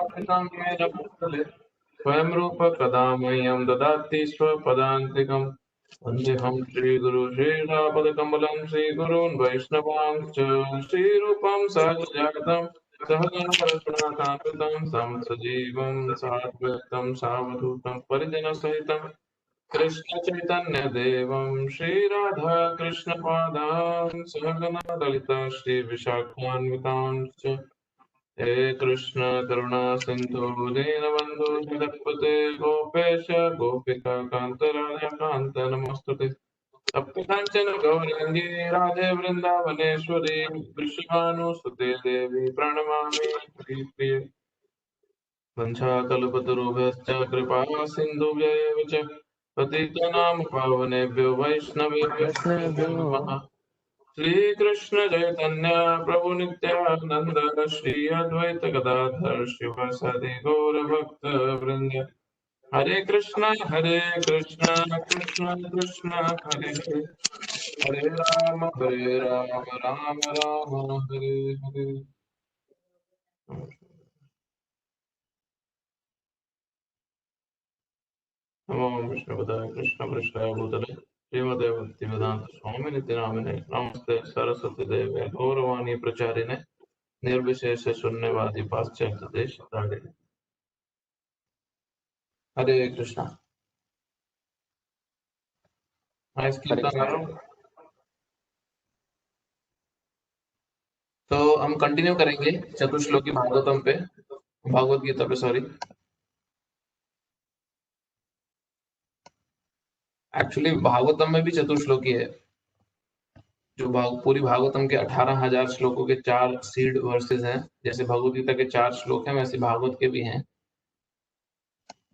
स्थापितं येन भूतले स्वयं रूप कदा मह्यं ददाति स्वपदान्तिकम्। वन्देऽहं श्रीगुरु श्रीरापदकमलं श्रीगुरून् वैष्णवांश्च श्रीरूपं सहजजातं सहगणरघुनाथान्वितं तं सजीवं साद्वैतं सावधूतं परिजनसहितं कृष्णचैतन्यदेवं श्रीराधाकृष्णपादान् सहगणा ललिता श्रीविशाखान्वितांश्च हे कृष्ण करुणा सिंधु दीनबंधु जगत्पते गोपेश गोपिका कांत राधा कांत नमोस्तुते। तप्तकांचन गौरांगी राधे वृंदावनेश्वरी वृषभानुसुते देवी प्रणमामि हरिप्रिये। वंशाकल्पतरुभ्यश्च कृपा सिन्धुभ्यैव च पतितानां पावनेभ्यो वैष्णवेभ्यो नमः। श्रीकृष्ण चैतन्य प्रभु नित्यानंद श्री अद्वैत गदाधर शिवासादि गौर भक्त वृंद हरे कृष्ण कृष्ण कृष्ण हरे हरे, हरे राम राम राम हरे हरे। नमो विष्णुपदाय कृष्ण पृष्ठाय भूतले श्रीमते भक्तिवेदांत स्वामी नित्यानामिने नमस्ते सरस्वती देवे गौरवाणी प्रचारिणे निर्विशेष शून्यवादी पाश्चात्य देश तारिणे। हरे कृष्णा। मैं इसकी हरे बता कृष्णा। रहा हूँ। तो हम कंटिन्यू करेंगे चतुश्लोकी भागवतम पे, भागवत गीता पे, सॉरी। एक्चुअली भागवतम में भी चतुश्लोकी है। जो पूरी भागवतम के 18,000 श्लोकों के 4 सीड वर्सेस हैं। जैसे भगवत गीता के 4 श्लोक हैं, वैसे भागवत के भी हैं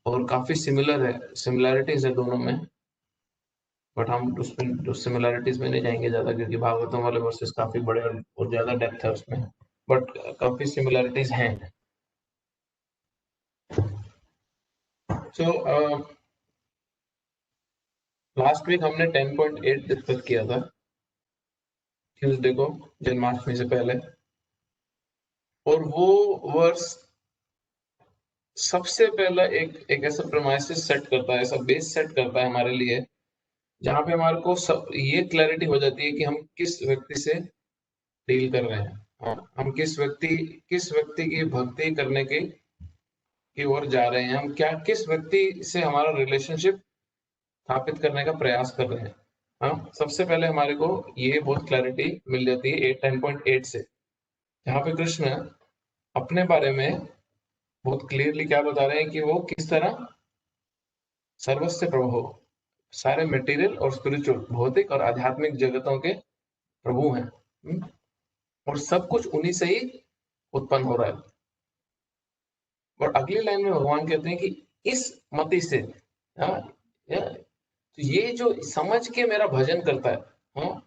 और काफी सिमिलर है, सिमिलैरिटीज है दोनों में। बट हम उसमें सिमिलैरिटीज में नहीं जाएंगे ज्यादा, क्योंकि भागवतम वाले वर्सेस काफी बड़े और ज्यादा डेप्थ है उसमें, बट काफी सिमिलैरिटीज हैं। सो लास्ट वीक हमने 10.8 डिस्कस किया था, ट्यूसडे को, जन्माष्टमी से पहले। और वो वर्स सबसे पहला एक ऐसा प्रेमाइसिस सेट करता है, ऐसा बेस सेट करता है हमारे लिए, जहां पे हमारे को सब ये क्लैरिटी हो जाती है कि हम किस व्यक्ति से डील कर रहे हैं। हाँ, हम किस व्यक्ति की भक्ति करने की ओर जा रहे हैं, हम किस व्यक्ति से हमारा रिलेशनशिप स्थापित करने का प्रयास कर रहे हैं। हाँ, सबसे पहले हमारे को ये बहुत क्लैरिटी मिल जाती है 10.8 से, जहाँ पे कृष्ण अपने बारे में बहुत क्लियरली क्या बता रहे हैं कि वो किस तरह सर्वस्व प्रभु, सारे मटेरियल और स्पिरिचुअल, भौतिक और आध्यात्मिक जगतों के प्रभु हैं। और सब कुछ उन्हीं से ही उत्पन्न हो रहा है। और अगली लाइन में भगवान कहते हैं कि इस मति से, तो ये जो समझ के मेरा भजन करता है, वो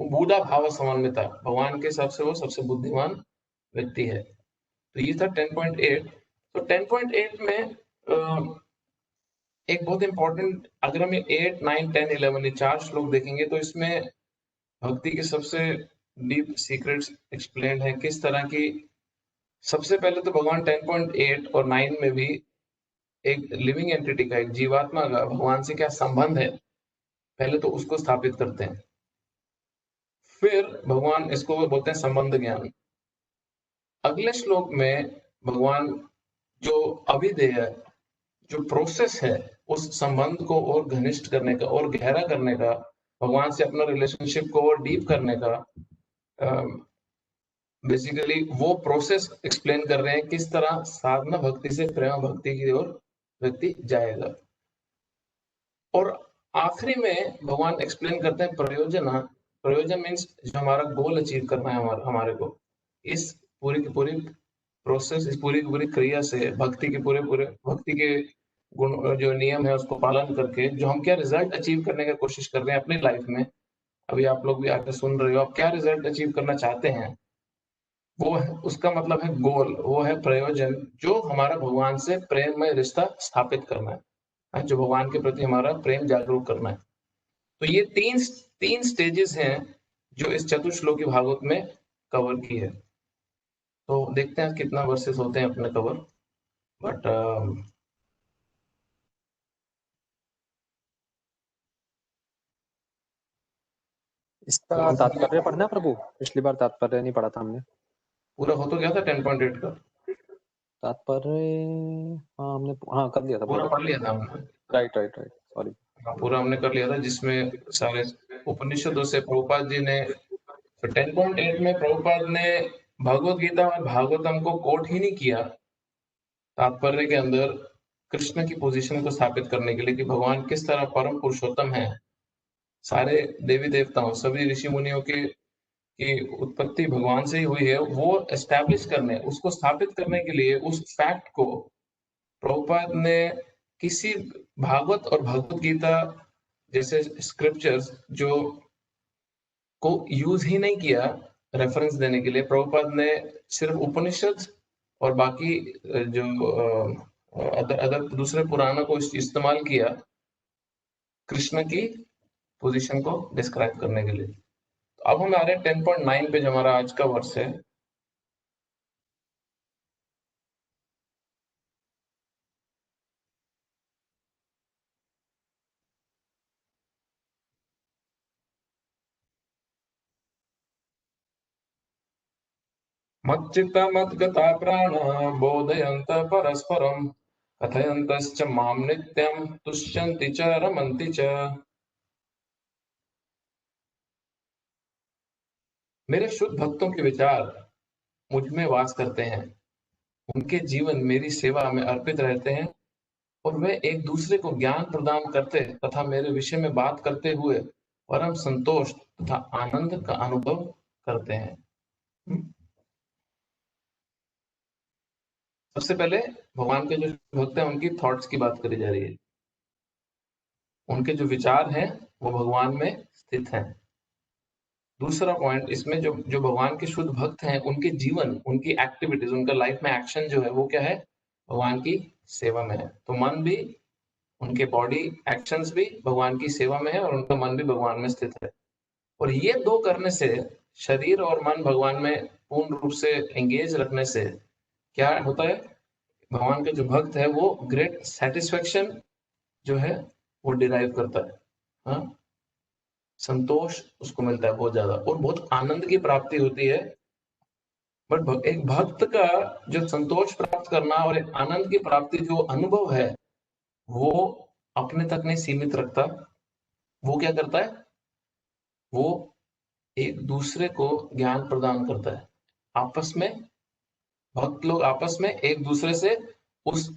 बूढ़ा भाव समन्विता, भगवान के हिसाब से वो सबसे बुद्धिमान व्यक्ति है। तो ये था 10.8। तो 10.8 में एक बहुत इंपॉर्टेंट, अगर हम 8, 9, 10, 11 ये 4 श्लोक देखेंगे तो इसमें भक्ति के सबसे डीप सीक्रेट्स एक्सप्लेन है। किस तरह की, सबसे पहले तो भगवान 10.8 और 9 में भी एक लिविंग एंटिटी का, एक जीवात्मा का भगवान से क्या संबंध है, पहले तो उसको स्थापित करते हैं। फिर भगवान इसको बोलते हैं संबंध ज्ञान। अगले श्लोक में भगवान जो अभिधेय, जो प्रोसेस है उस संबंध को और घनिष्ठ करने का और गहरा करने का, भगवान से अपना रिलेशनशिप को और डीप करने का, बेसिकली वो प्रोसेस एक्सप्लेन कर रहे हैं, किस तरह साधना भक्ति से प्रेम भक्ति की ओर व्यक्ति जाएगा। और आखिरी में भगवान एक्सप्लेन करते हैं प्रयोजन मीन्स जो हमारा गोल अचीव करना है हमारे को, इस पूरी की पूरी प्रोसेस, इस पूरी की पूरी क्रिया से, भक्ति के पूरे भक्ति के गुण जो नियम है उसको पालन करके जो हम क्या रिजल्ट अचीव करने की कोशिश कर रहे हैं अपनी लाइफ में। अभी आप लोग भी आके सुन रहे हो, आप क्या रिजल्ट अचीव करना चाहते हैं, वो है, उसका मतलब है गोल, वो है प्रयोजन, जो हमारा भगवान से प्रेममय रिश्ता स्थापित करना है, जो भगवान के प्रति हमारा प्रेम जागरूक करना है। तो ये तीन स्टेजेस हैं जो इस चतुश्लोकी भागवत में कवर की है। तो देखते हैं कितना वर्सेस होते हैं अपने कवर। बट इसका तात्पर्य पढ़ना है प्रभु? पिछली बार तात्पर्य नहीं पढ़ा था हमने। पूरा हो तो गया था 10.8 का, तात्पर्य हाँ कर लिया था पूरा पूरा। पढ़ लिया था हमने। Right right right, sorry. हाँ, पूरा हमने कर लिया था, जिसमें सारे उपनिषदों से प्रभुपाद जी ने, तो 10.8 में प्रभुपाद ने भगवत गीता और भागवतम को कोट ही नहीं किया तात्पर्य के अंदर, कृष्ण की पोजीशन को स्थापित करने के लिए कि भगवान किस तरह परम पुरुषोत्तम है, सारे देवी देवताओं सभी ऋषि मुनियों की उत्पत्ति भगवान से ही हुई है, वो एस्टैब्लिश करने, उसको स्थापित करने के लिए उस फैक्ट को प्रभुपाद ने किसी भागवत और भगवत गीता जैसे स्क्रिप्चर्स जो को यूज ही नहीं किया रेफरेंस देने के लिए। प्रभुपाद ने सिर्फ उपनिषद और बाकी जो अदर अदर दूसरे पुराणों को इस्तेमाल किया कृष्ण की पोजीशन को डिस्क्राइब करने के लिए। तो अब हम आ रहे हैं 10.9 पे, जो हमारा आज का वर्ष है। मच्चित्ता मद्गता प्राणा बोधयन्त परस्परं कथयन्तश्च मां नित्यं तुष्यन्ति च रमन्ति च। मेरे शुद्ध भक्तों के विचार मुझ में वास करते हैं, उनके जीवन मेरी सेवा में अर्पित रहते हैं और वे एक दूसरे को ज्ञान प्रदान करते तथा मेरे विषय में बात करते हुए परम संतोष तथा आनंद का अनुभव करते हैं। सबसे पहले भगवान के जो भक्त हैं उनकी थॉट्स की बात करी जा रही है, उनके जो विचार हैं वो भगवान में स्थित हैं। दूसरा पॉइंट इसमें, जो जो भगवान के शुद्ध भक्त हैं उनके जीवन, उनकी एक्टिविटीज, उनका लाइफ में एक्शन जो है वो क्या है, भगवान की सेवा में है। तो मन भी, उनके बॉडी एक्शंस भी भगवान की सेवा में है और उनका मन भी भगवान में स्थित है। और ये दो करने से, शरीर और मन भगवान में पूर्ण रूप से एंगेज रखने से क्या होता है, भगवान का जो भक्त है वो ग्रेट सेटिस्फेक्शन जो है वो डिराइव करता है। हाँ, संतोष उसको मिलता है बहुत ज्यादा और बहुत आनंद की प्राप्ति होती है। बट एक भक्त का जो संतोष प्राप्त करना और एक आनंद की प्राप्ति जो अनुभव है वो अपने तक नहीं सीमित रखता। वो क्या करता है, वो एक दूसरे को ज्ञान प्रदान करता है। आपस में भक्त लोग आपस में एक दूसरे से उस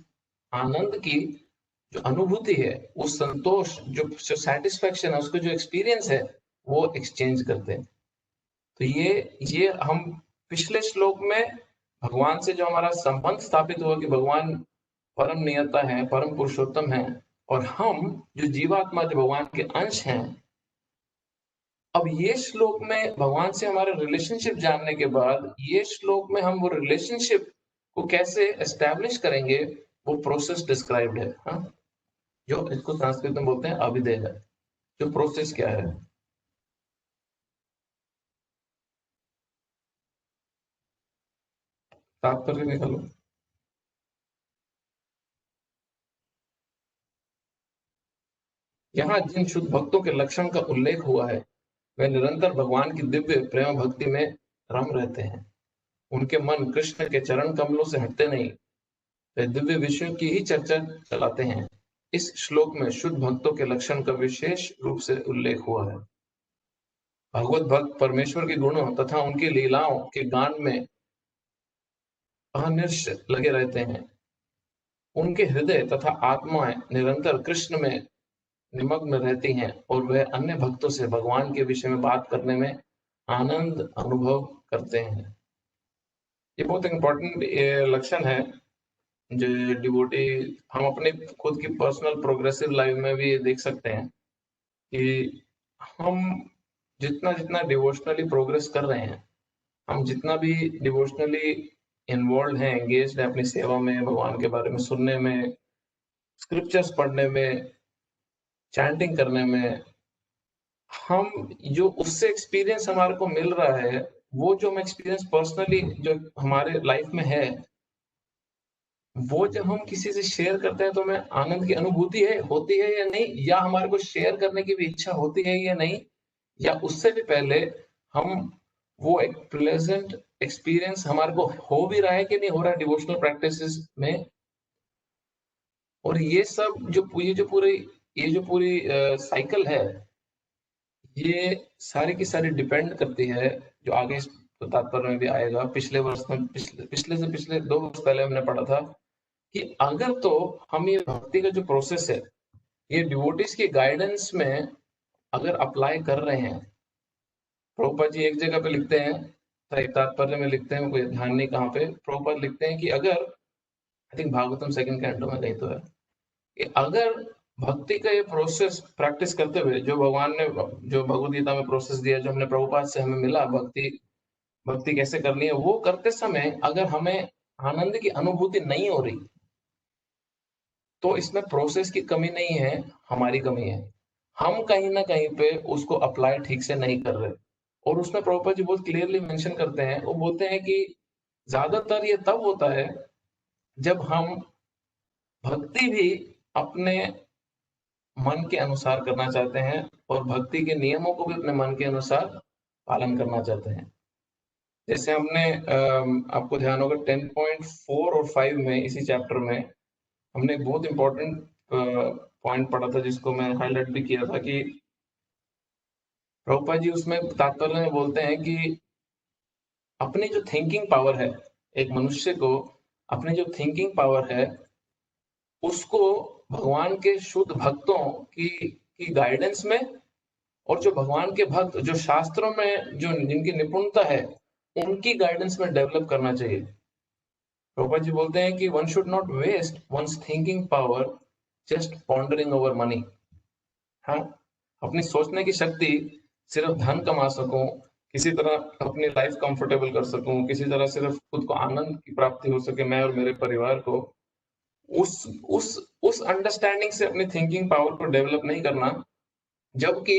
आनंद की जो अनुभूति है, उस संतोष जो सेटिस्फेक्शन है, उसको जो एक्सपीरियंस है वो एक्सचेंज करते हैं। तो ये हम पिछले श्लोक में भगवान से जो हमारा संबंध स्थापित हुआ कि भगवान परम नियता है, परम पुरुषोत्तम है और हम जो जीवात्मा जो भगवान के अंश हैं, अब ये श्लोक में भगवान से हमारा रिलेशनशिप जानने के बाद ये श्लोक में हम वो रिलेशनशिप को कैसे एस्टैब्लिश करेंगे, वो प्रोसेस डिस्क्राइब्ड है। हाँ, जो इसको संस्कृत में बोलते हैं अभिधेय, जो प्रोसेस क्या है। तात्पर्य निकालो। यहाँ जिन शुद्ध भक्तों के लक्षण का उल्लेख हुआ है वे निरंतर भगवान की दिव्य प्रेम भक्ति में रम रहते हैं। उनके मन कृष्ण के चरण कमलों से हटते नहीं, वे दिव्य विषयों की ही चर्चा चलाते हैं। इस श्लोक में शुद्ध भक्तों के लक्षण का विशेष रूप से उल्लेख हुआ है। भगवत भक्त परमेश्वर के गुणों तथा उनकी लीलाओं के गान में अहर्निश लगे रहते हैं। उनके हृदय तथा आत्माएं निरंतर कृष्ण में निमग्न रहती हैं और वह अन्य भक्तों से भगवान के विषय में बात करने में आनंद अनुभव करते हैं। ये बहुत इंपॉर्टेंट लक्षण है जो डिवोटी, हम अपने खुद की पर्सनल प्रोग्रेसिव लाइफ में भी देख सकते हैं कि हम जितना जितना डिवोशनली प्रोग्रेस कर रहे हैं, हम जितना भी डिवोशनली इन्वॉल्व हैं, एंगेज्ड हैं अपनी सेवा में, भगवान के बारे में सुनने में, स्क्रिप्चर्स पढ़ने में, चैंटिंग करने में, हम जो उससे एक्सपीरियंस हमारे को मिल रहा है, वो जो हम एक्सपीरियंस पर्सनली जो हमारे लाइफ में है, वो जब हम किसी से शेयर करते हैं तो हमें आनंद की अनुभूति होती है या नहीं, या हमारे को शेयर करने की भी इच्छा होती है या नहीं, या उससे भी पहले हम वो एक प्लेजेंट एक्सपीरियंस हमारे को हो भी रहा है कि नहीं हो रहा है डिवोशनल प्रैक्टिसेस में। और ये सब जो पूरी साइकिल है, ये सारी की सारी डिपेंड करती है, जो आगे इस तात्पर्य में भी आएगा। पिछले वर्ष में पिछले से पिछले 2 वर्ष पहले हमने पढ़ा था कि अगर तो हम ये भक्ति का जो प्रोसेस है, ये डिवोटीज की गाइडेंस में अगर अप्लाई कर रहे हैं। प्रभुपाद जी एक जगह पे लिखते हैं, तात्पर्य में लिखते हैं, कोई ध्यान नहीं कहाँ पे, प्रभुपाद लिखते हैं कि अगर, I think Bhagavatam second canto में कहीं तो है, कि अगर भक्ति का ये प्रोसेस प्रैक्टिस करते हुए जो भगवान ने, जो भगवद गीता में प्रोसेस दिया, जो हमने प्रभुपाद से हमें मिला, भक्ति भक्ति कैसे करनी है, वो करते समय अगर हमें आनंद की अनुभूति नहीं हो रही, तो इसमें प्रोसेस की कमी नहीं है, हमारी कमी है। हम कहीं ना कहीं पे उसको अप्लाई ठीक से नहीं कर रहे। और उसमें प्रभुपाद जी बहुत क्लियरली मेंशन करते हैं, वो बोलते हैं कि ज्यादातर ये तब होता है जब हम भक्ति भी अपने मन के अनुसार करना चाहते हैं, और भक्ति के नियमों को भी अपने मन के अनुसार पालन करना चाहते हैं। जैसे हमने आपको ध्यान होगा 10.4 और 5 में, इसी चैप्टर में हमने एक बहुत इंपॉर्टेंट पॉइंट पढ़ा था, जिसको मैं हाईलाइट भी किया था, कि प्रभुपाद जी उसमें तात्पर्य में बोलते हैं कि अपनी जो थिंकिंग पावर है, एक मनुष्य को अपनी जो थिंकिंग पावर है, उसको भगवान के शुद्ध भक्तों की गाइडेंस में, और जो भगवान के भक्त जो शास्त्रों में जो जिनकी निपुणता है, उनकी गाइडेंस में डेवलप करना चाहिए। प्रभुपाद जी बोलते हैं कि one should not waste one's thinking power just pondering over money. हाँ, अपनी सोचने की शक्ति सिर्फ धन कमा सकूं, किसी तरह अपनी लाइफ कंफर्टेबल कर सकूं, किसी तरह सिर्फ खुद को आनंद की प्राप्ति हो सके, मैं और मेरे परिवार को, उस उस अंडरस्टैंडिंग से अपनी थिंकिंग पावर को डेवलप नहीं करना, जबकि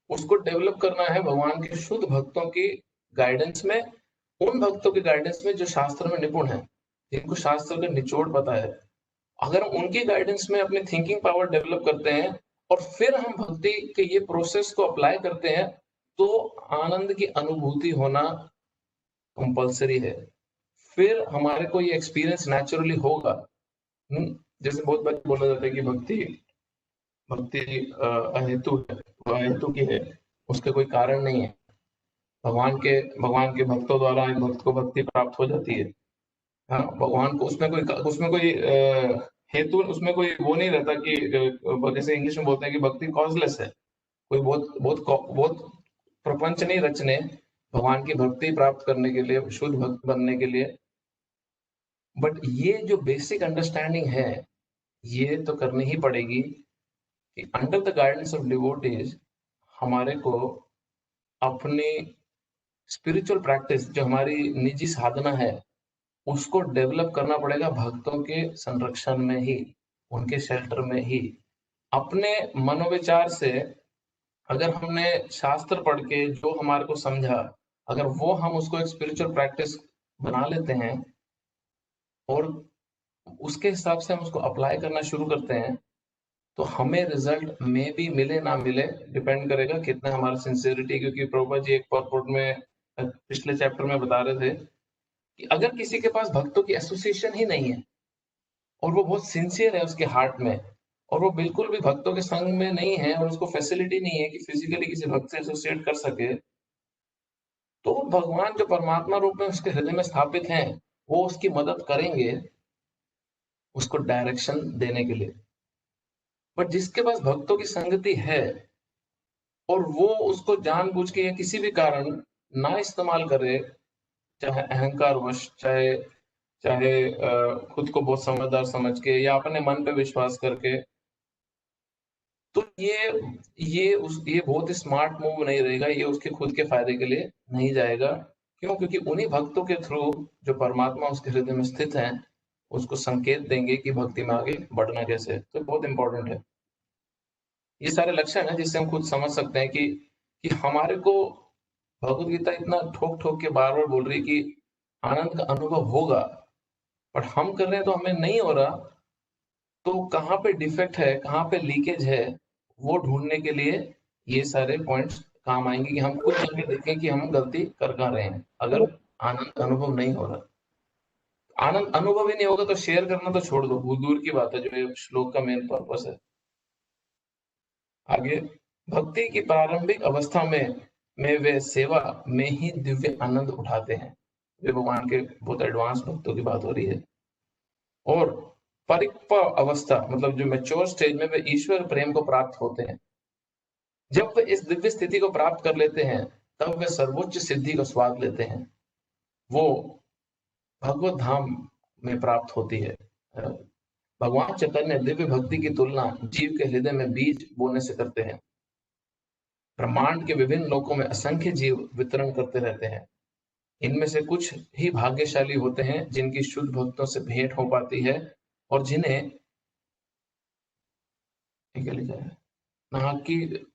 उसको डेवलप करना है भगवान के शुद्ध भक्तों की गाइडेंस में, उन भक्तों की गाइडेंस में जो शास्त्र में निपुण है, जिनको शास्त्र का निचोड़ पता है। अगर हम उनकी गाइडेंस में अपनी थिंकिंग पावर डेवलप करते हैं और फिर हम भक्ति के ये प्रोसेस को अप्लाई करते हैं, तो आनंद की अनुभूति होना कंपलसरी है। फिर हमारे को ये एक्सपीरियंस नेचुरली होगा। जैसे बहुत बार बोला जाता है कि भक्ति भक्ति अहेतु है, वो अहेतु की है, उसका कोई कारण नहीं है। भगवान के भक्तों द्वारा एक भक्त को भक्ति प्राप्त हो जाती है। हाँ, भगवान को उसमें कोई हेतु, उसमें कोई वो नहीं रहता कि जैसे इंग्लिश में बोलते हैं कि भक्ति कॉजलेस है, कोई बहुत प्रपंच नहीं रचने भगवान की भक्ति प्राप्त करने के लिए, शुद्ध भक्त बनने के लिए। बट ये जो बेसिक अंडरस्टैंडिंग है, ये तो करनी ही पड़ेगी कि under the guidance of devotees हमारे को अपनी स्पिरिचुअल प्रैक्टिस, जो हमारी निजी साधना है, उसको डेवलप करना पड़ेगा भक्तों के संरक्षण में ही, उनके शेल्टर में ही। अपने मनोविचार से अगर हमने शास्त्र पढ़ के जो हमारे को समझा, अगर वो हम उसको एक स्पिरिचुअल प्रैक्टिस बना लेते हैं और उसके हिसाब से हम उसको अप्लाई करना शुरू करते हैं, तो हमें रिजल्ट में भी मिले ना मिले, डिपेंड करेगा कितना हमारा सिंसियरिटी। क्योंकि प्रभुपाद जी एक पर्पट में पिछले चैप्टर में बता रहे थे कि अगर किसी के पास भक्तों की एसोसिएशन ही नहीं है, और वो बहुत सिंसियर है उसके हार्ट में, और वो बिल्कुल भी भक्तों के संग में नहीं है, और उसको फैसिलिटी नहीं है कि फिजिकली किसी भक्त से एसोसिएट कर सके, तो भगवान जो परमात्मा रूप में उसके हृदय में स्थापित हैं, वो उसकी मदद करेंगे उसको डायरेक्शन देने के लिए। बट जिसके पास भक्तों की संगति है और वो उसको जानबूझ के या किसी भी कारण ना इस्तेमाल करे, चाहे अहंकारवश, चाहे चाहे खुद को बहुत समझदार समझ के, या अपने मन पे विश्वास करके, तो ये बहुत स्मार्ट मूव नहीं रहेगा, ये उसके खुद के फायदे के लिए नहीं जाएगा। क्यों? क्योंकि उन्हीं भक्तों के थ्रू जो परमात्मा उसके हृदय में स्थित हैं, उसको संकेत देंगे कि भक्ति में आगे बढ़ना कैसे है। तो बहुत इंपॉर्टेंट है। ये सारे लक्षण है जिससे हम खुद समझ सकते हैं कि हमारे को भगवत गीता इतना ठोक ठोक के बार बार बोल रही है कि आनंद का अनुभव होगा, बट हम कर रहे हैं तो हमें नहीं हो रहा, तो कहाँ पे डिफेक्ट है, कहाँ पे लीकेज है, वो ढूंढने के लिए ये सारे पॉइंट्स काम आएंगे कि हम खुद जाके देखें कि हम गलती कर कहाँ रहे हैं। अगर आनंद अनुभव नहीं हो रहा, आनंद अनुभव ही नहीं होगा तो शेयर करना तो छोड़ दो, वो दूर की बात है, जो ये श्लोक का मेन पर्पस है। आगे, भक्ति की प्रारंभिक अवस्था में वे सेवा में ही दिव्य आनंद उठाते हैं। वे भगवान के बहुत एडवांस भक्तों की बात हो रही है। और परिपक्व अवस्था मतलब जो मैच्योर स्टेज में वे ईश्वर प्रेम को प्राप्त होते हैं। जब वे इस दिव्य स्थिति को प्राप्त कर लेते हैं, तब वे सर्वोच्च सिद्धि का स्वाद लेते हैं। वो भगवत धाम में प्राप्त होती है। भगवान चैतन्य दिव्य भक्ति की तुलना जीव के हृदय में बीज बोने से करते हैं। ब्रह्मांड के विभिन्न लोकों में असंख्य जीव वितरण करते रहते हैं। इनमें से कुछ ही भाग्यशाली होते हैं जिनकी शुद्ध भक्तों से भेंट हो पाती है और जिन्हें नाहक की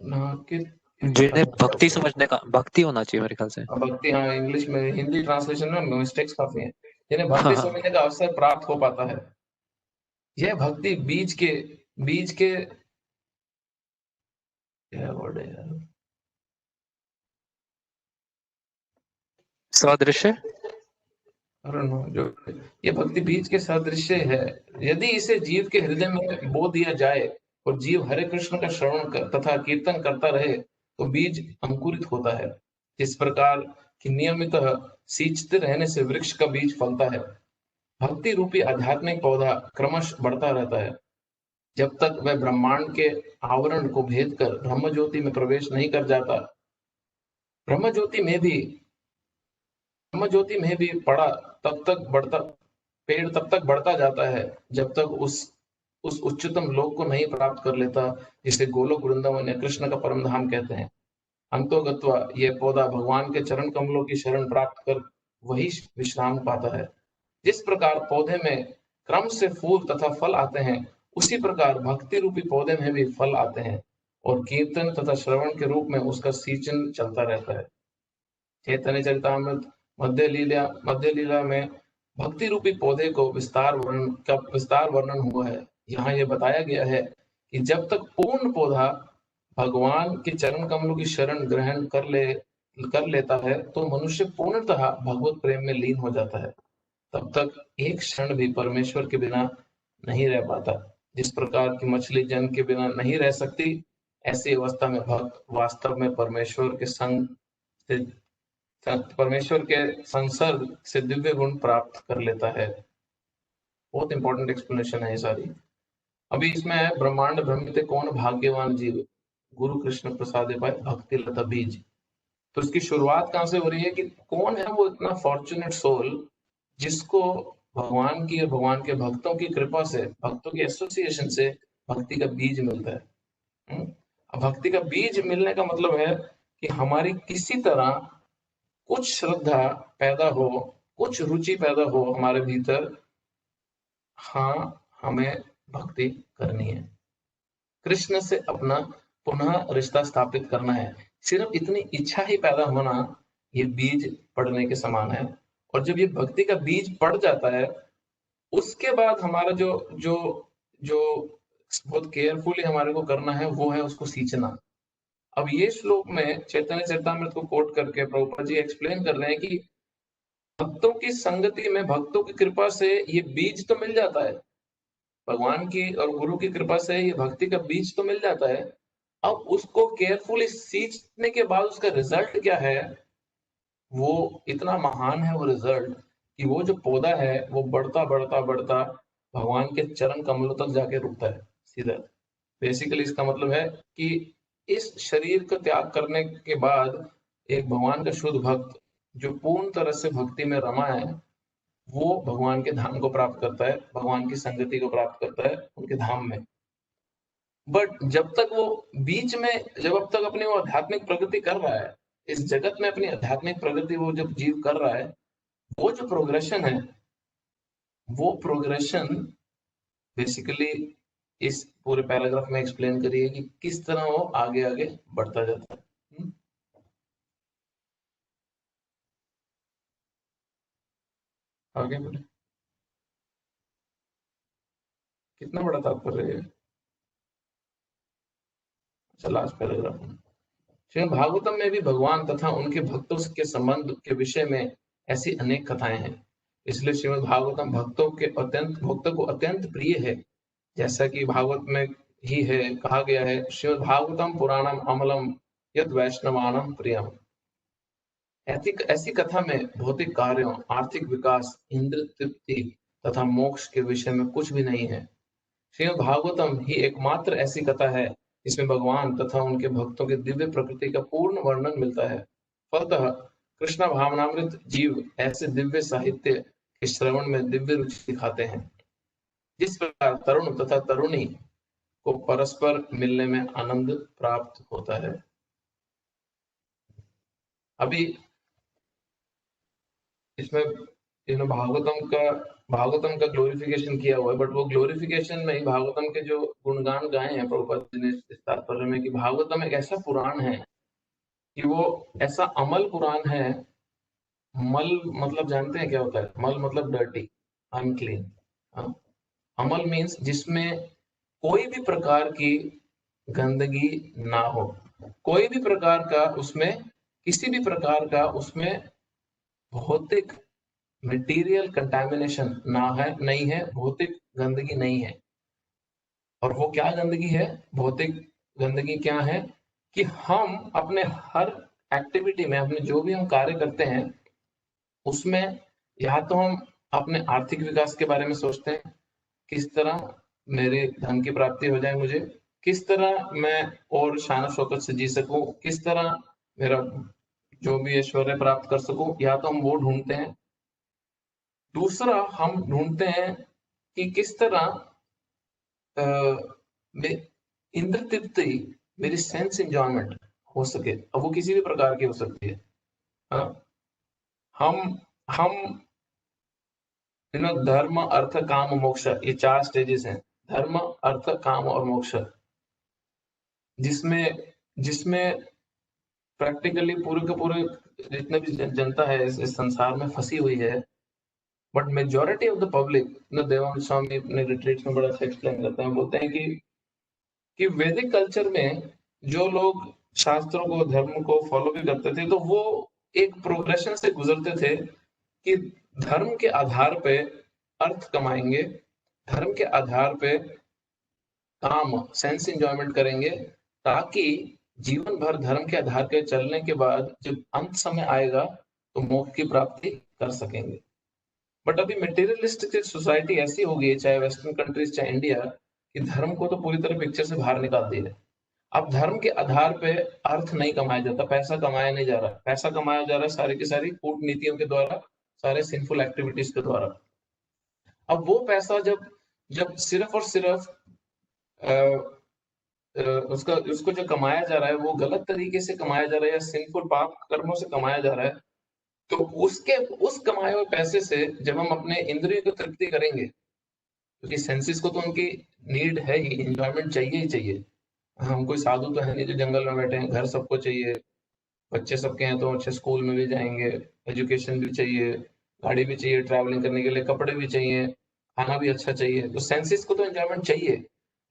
नाहक की जिन्हें भक्ति समझने का, भक्ति होना चाहिए मेरे ख्याल से। भक्ति, हाँ इंग्लिश में, हिंदी ट्रांसलेशन में मिस्टेक्स काफी हैं। जिन्हें भक्ति हाँ, समझने का अवसर प्राप्त हो पाता है। यह भक्ति बीज के क्या वर्ड है यार, सदृश, जो ये भक्ति बीज के सदृश्य है। यदि इसे जीव के हृदय में बो दिया जाए और जीव हरे कृष्ण का श्रवण तथा कीर्तन करता रहे, तो बीज अंकुरित होता है। इस प्रकार की नियमित सींचते रहने से वृक्ष का बीज फलता है। भक्ति रूपी आध्यात्मिक पौधा क्रमश बढ़ता रहता है, जब तक वह ब्रह्मांड के आवरण को भेद कर ब्रह्म ज्योति में प्रवेश नहीं कर जाता। ब्रह्म ज्योति में भी पड़ा तब तक बढ़ता पेड़ तब तक बढ़ता जाता है जब तक उस उच्चतम लोक को नहीं प्राप्त कर लेता, जिसे गोलोक वृंदावन या कृष्ण का परम धाम कहते हैं। अंतोगत्वा यह पौधा भगवान के चरण कमलों की शरण प्राप्त कर वही विश्राम पाता है। जिस प्रकार पौधे में क्रम से फूल तथा फल आते हैं, उसी प्रकार भक्ति रूपी पौधे में भी फल आते हैं और कीर्तन तथा श्रवण के रूप में उसका सींचन चलता रहता है। चैतन्य चरितामृत मध्य लीला में भक्ति रूपी पौधे को विस्तार वर्णन हुआ है। यहाँ यह बताया गया है कि जब तक पूर्ण पौधा भगवान के चरण कमलों की शरण ग्रहण कर लेता है, तो मनुष्य पूर्णतः भगवत प्रेम में लीन हो जाता है। तब तक एक क्षण भी परमेश्वर के बिना नहीं रह पाता। जिस प्रकार की मछली जल के बिना नहीं रह सकती, ऐसी अवस्था में भक्त वास्तव में परमेश्वर के संसर्ग से दिव्य गुण प्राप्त कर लेता है। बहुत इंपॉर्टेंट एक्सप्लेनेशन है ये सारी। अभी इसमें है, ब्रह्मांड भ्रमित कौन भाग्यवान जीव, गुरु कृष्ण प्रसादे पाए भक्ति लता बीज। तो इसकी शुरुआत कहाँ से हो रही है कि कौन है वो इतना फॉर्चुनेट सोल जिसको भगवान की और भगवान के भक्तों की कृपा से, भक्तों की एसोसिएशन से भक्ति का बीज मिलता है। अब भक्ति का बीज मिलने का मतलब है कि हमारी किसी तरह कुछ श्रद्धा पैदा हो, कुछ रुचि पैदा हो हमारे भीतर, हाँ हमें भक्ति करनी है, कृष्ण से अपना पुनः रिश्ता स्थापित करना है। सिर्फ इतनी इच्छा ही पैदा होना ये बीज पड़ने के समान है। और जब ये भक्ति का बीज पड़ जाता है, उसके बाद हमारा जो जो जो बहुत केयरफुली हमारे को करना है वो है उसको सींचना। अब ये श्लोक में चैतन्य चरितामृत को कोट करके प्रभुपाद जी एक्सप्लेन कर रहे हैं कि भक्तों की संगति में, भक्तों की कृपा से ये बीज तो मिल जाता है, भगवान की और गुरु की कृपा से ये भक्ति का बीज तो मिल जाता है। अब उसको केयरफुली सींचने के बाद उसका रिजल्ट क्या है, वो इतना महान है वो रिजल्ट कि वो जो पौधा है वो बढ़ता बढ़ता बढ़ता भगवान के चरण कमलों तक जाके रुकता है सीधा। बेसिकली इसका मतलब है कि इस शरीर का त्याग करने के बाद एक भगवान का शुद्ध भक्त जो पूर्ण तरह से भक्ति में रमा है, वो भगवान के धाम को प्राप्त करता है, भगवान की संगति को प्राप्त करता है उनके धाम में। बट जब तक वो बीच में, जब अब तक अपनी वो आध्यात्मिक प्रगति कर रहा है इस जगत में, अपनी आध्यात्मिक प्रगति वो जब जीव कर रहा है, वो जो प्रोग्रेशन है, वो प्रोग्रेशन बेसिकली इस पूरे पैराग्राफ में एक्सप्लेन करिए कि किस तरह वो आगे आगे बढ़ता जाता है। आगे बढ़े, कितना बड़ा तात्पर्य है। अच्छा, लास्ट पैराग्राफ। श्रीमद् भागवतम में भी भगवान तथा उनके भक्तों के संबंध के विषय में ऐसी अनेक कथाएं हैं। इसलिए श्रीमद् भागवतम भक्तों को अत्यंत प्रिय है। जैसा कि भागवत में ही है, कहा गया है, श्रीमद् भागवतम पुराणम अमलम यद वैष्णवानम प्रियम। ऐसी कथा में भौतिक कार्यों, आर्थिक विकास, इंद्र तृप्ति तथा मोक्ष के विषय में कुछ भी नहीं है। श्रीमद् भागवतम ही एकमात्र ऐसी कथा है जिसमें भगवान तथा उनके भक्तों की दिव्य प्रकृति का पूर्ण वर्णन मिलता है। फलतः कृष्ण भावनामृत जीव ऐसे दिव्य साहित्य के श्रवण में दिव्य रुचि दिखाते हैं। जिस प्रकार तरुण तथा तरुणी को परस्पर मिलने में आनंद प्राप्त होता है। अभी इसमें भागवतम का ग्लोरिफिकेशन किया हुआ है, बट वो ग्लोरिफिकेशन में ही भागवतम के जो गुणगान गाए हैं प्रभुपाद जी ने इस तात्पर्य में कि भागवतम एक ऐसा पुराण है कि वो ऐसा अमल पुराण है। मल मतलब जानते हैं क्या होता है? मल मतलब डर्टी, अनक्लीन। अमल मीन्स जिसमें कोई भी प्रकार की गंदगी ना हो, कोई भी प्रकार का उसमें, किसी भी प्रकार का उसमें भौतिक मटेरियल कंटामिनेशन ना है, नहीं है, भौतिक गंदगी नहीं है। और वो क्या गंदगी है? भौतिक गंदगी क्या है कि हम अपने हर एक्टिविटी में, अपने जो भी हम कार्य करते हैं उसमें, या तो हम अपने आर्थिक विकास के बारे में सोचते हैं, किस तरह मेरे धन की प्राप्ति हो जाए, मुझे किस तरह मैं और शान शौकत से जी सकूं, किस तरह मेरा जो भी ऐश्वर्य प्राप्त कर सकूं, या तो हम वो ढूंढते हैं। दूसरा हम ढूंढते हैं कि किस तरह इंद्र तृप्ति, मेरी सेंस एंजॉयमेंट हो सके। अब वो किसी भी प्रकार की हो सकती है। हम हम धर्म अर्थ काम मोक्ष, ये 4 स्टेजेस हैं। धर्म अर्थ काम और मोक्ष, जिसमें जिसमें प्रैक्टिकली पूरे के पूरे जितने भी जनता है इस संसार में फंसी हुई है। But majority of the public, Devanand Swami अपने रिट्रीट्स में बड़ा अच्छा एक्सप्लेन करते हैं, बोलते हैं कि वैदिक कल्चर में जो लोग शास्त्रों को, धर्म को फॉलो भी करते थे, तो वो एक प्रोग्रेशन से गुजरते थे कि धर्म के आधार पे अर्थ कमाएंगे, धर्म के आधार पे काम, सेंस एंजॉयमेंट करेंगे, ताकि जीवन भर धर्म के आधार के चलने के बाद जब अंत समय आएगा तो मोक्ष की प्राप्ति कर सकेंगे। बट अभी मटेरियलिस्टिक सोसाइटी ऐसी हो गई है, चाहे वेस्टर्न कंट्रीज चाहे इंडिया, कि धर्म को तो पूरी तरह पिक्चर से बाहर निकाल दिया है। अब धर्म के आधार पे अर्थ नहीं कमाया जाता, पैसा कमाया नहीं जा रहा, पैसा कमाया जा रहा है सारी की सारी कूटनीतियों के द्वारा, सारे सिंफुल एक्टिविटीज के द्वारा। अब वो पैसा जब जब सिर्फ और सिर्फ उसको जो कमाया जा रहा है वो गलत तरीके से कमाया जा रहा है या सिंफुल पाप कर्मों से कमाया जा रहा है, तो उस कमाए हुए पैसे से जब हम अपने इंद्रियों को तृप्ति करेंगे, क्योंकि सेंसेस को तो उनकी नीड है ही, एंजॉयमेंट चाहिए ही चाहिए। हम कोई साधु तो है नहीं जो जंगल में बैठे हैं, घर सबको चाहिए, बच्चे सबके हैं तो अच्छे स्कूल में भी जाएंगे, एजुकेशन भी चाहिए, गाड़ी भी चाहिए, ट्रैवलिंग करने के लिए कपड़े भी चाहिए, खाना भी अच्छा चाहिए, तो सेंसेस को तो एंजॉयमेंट चाहिए।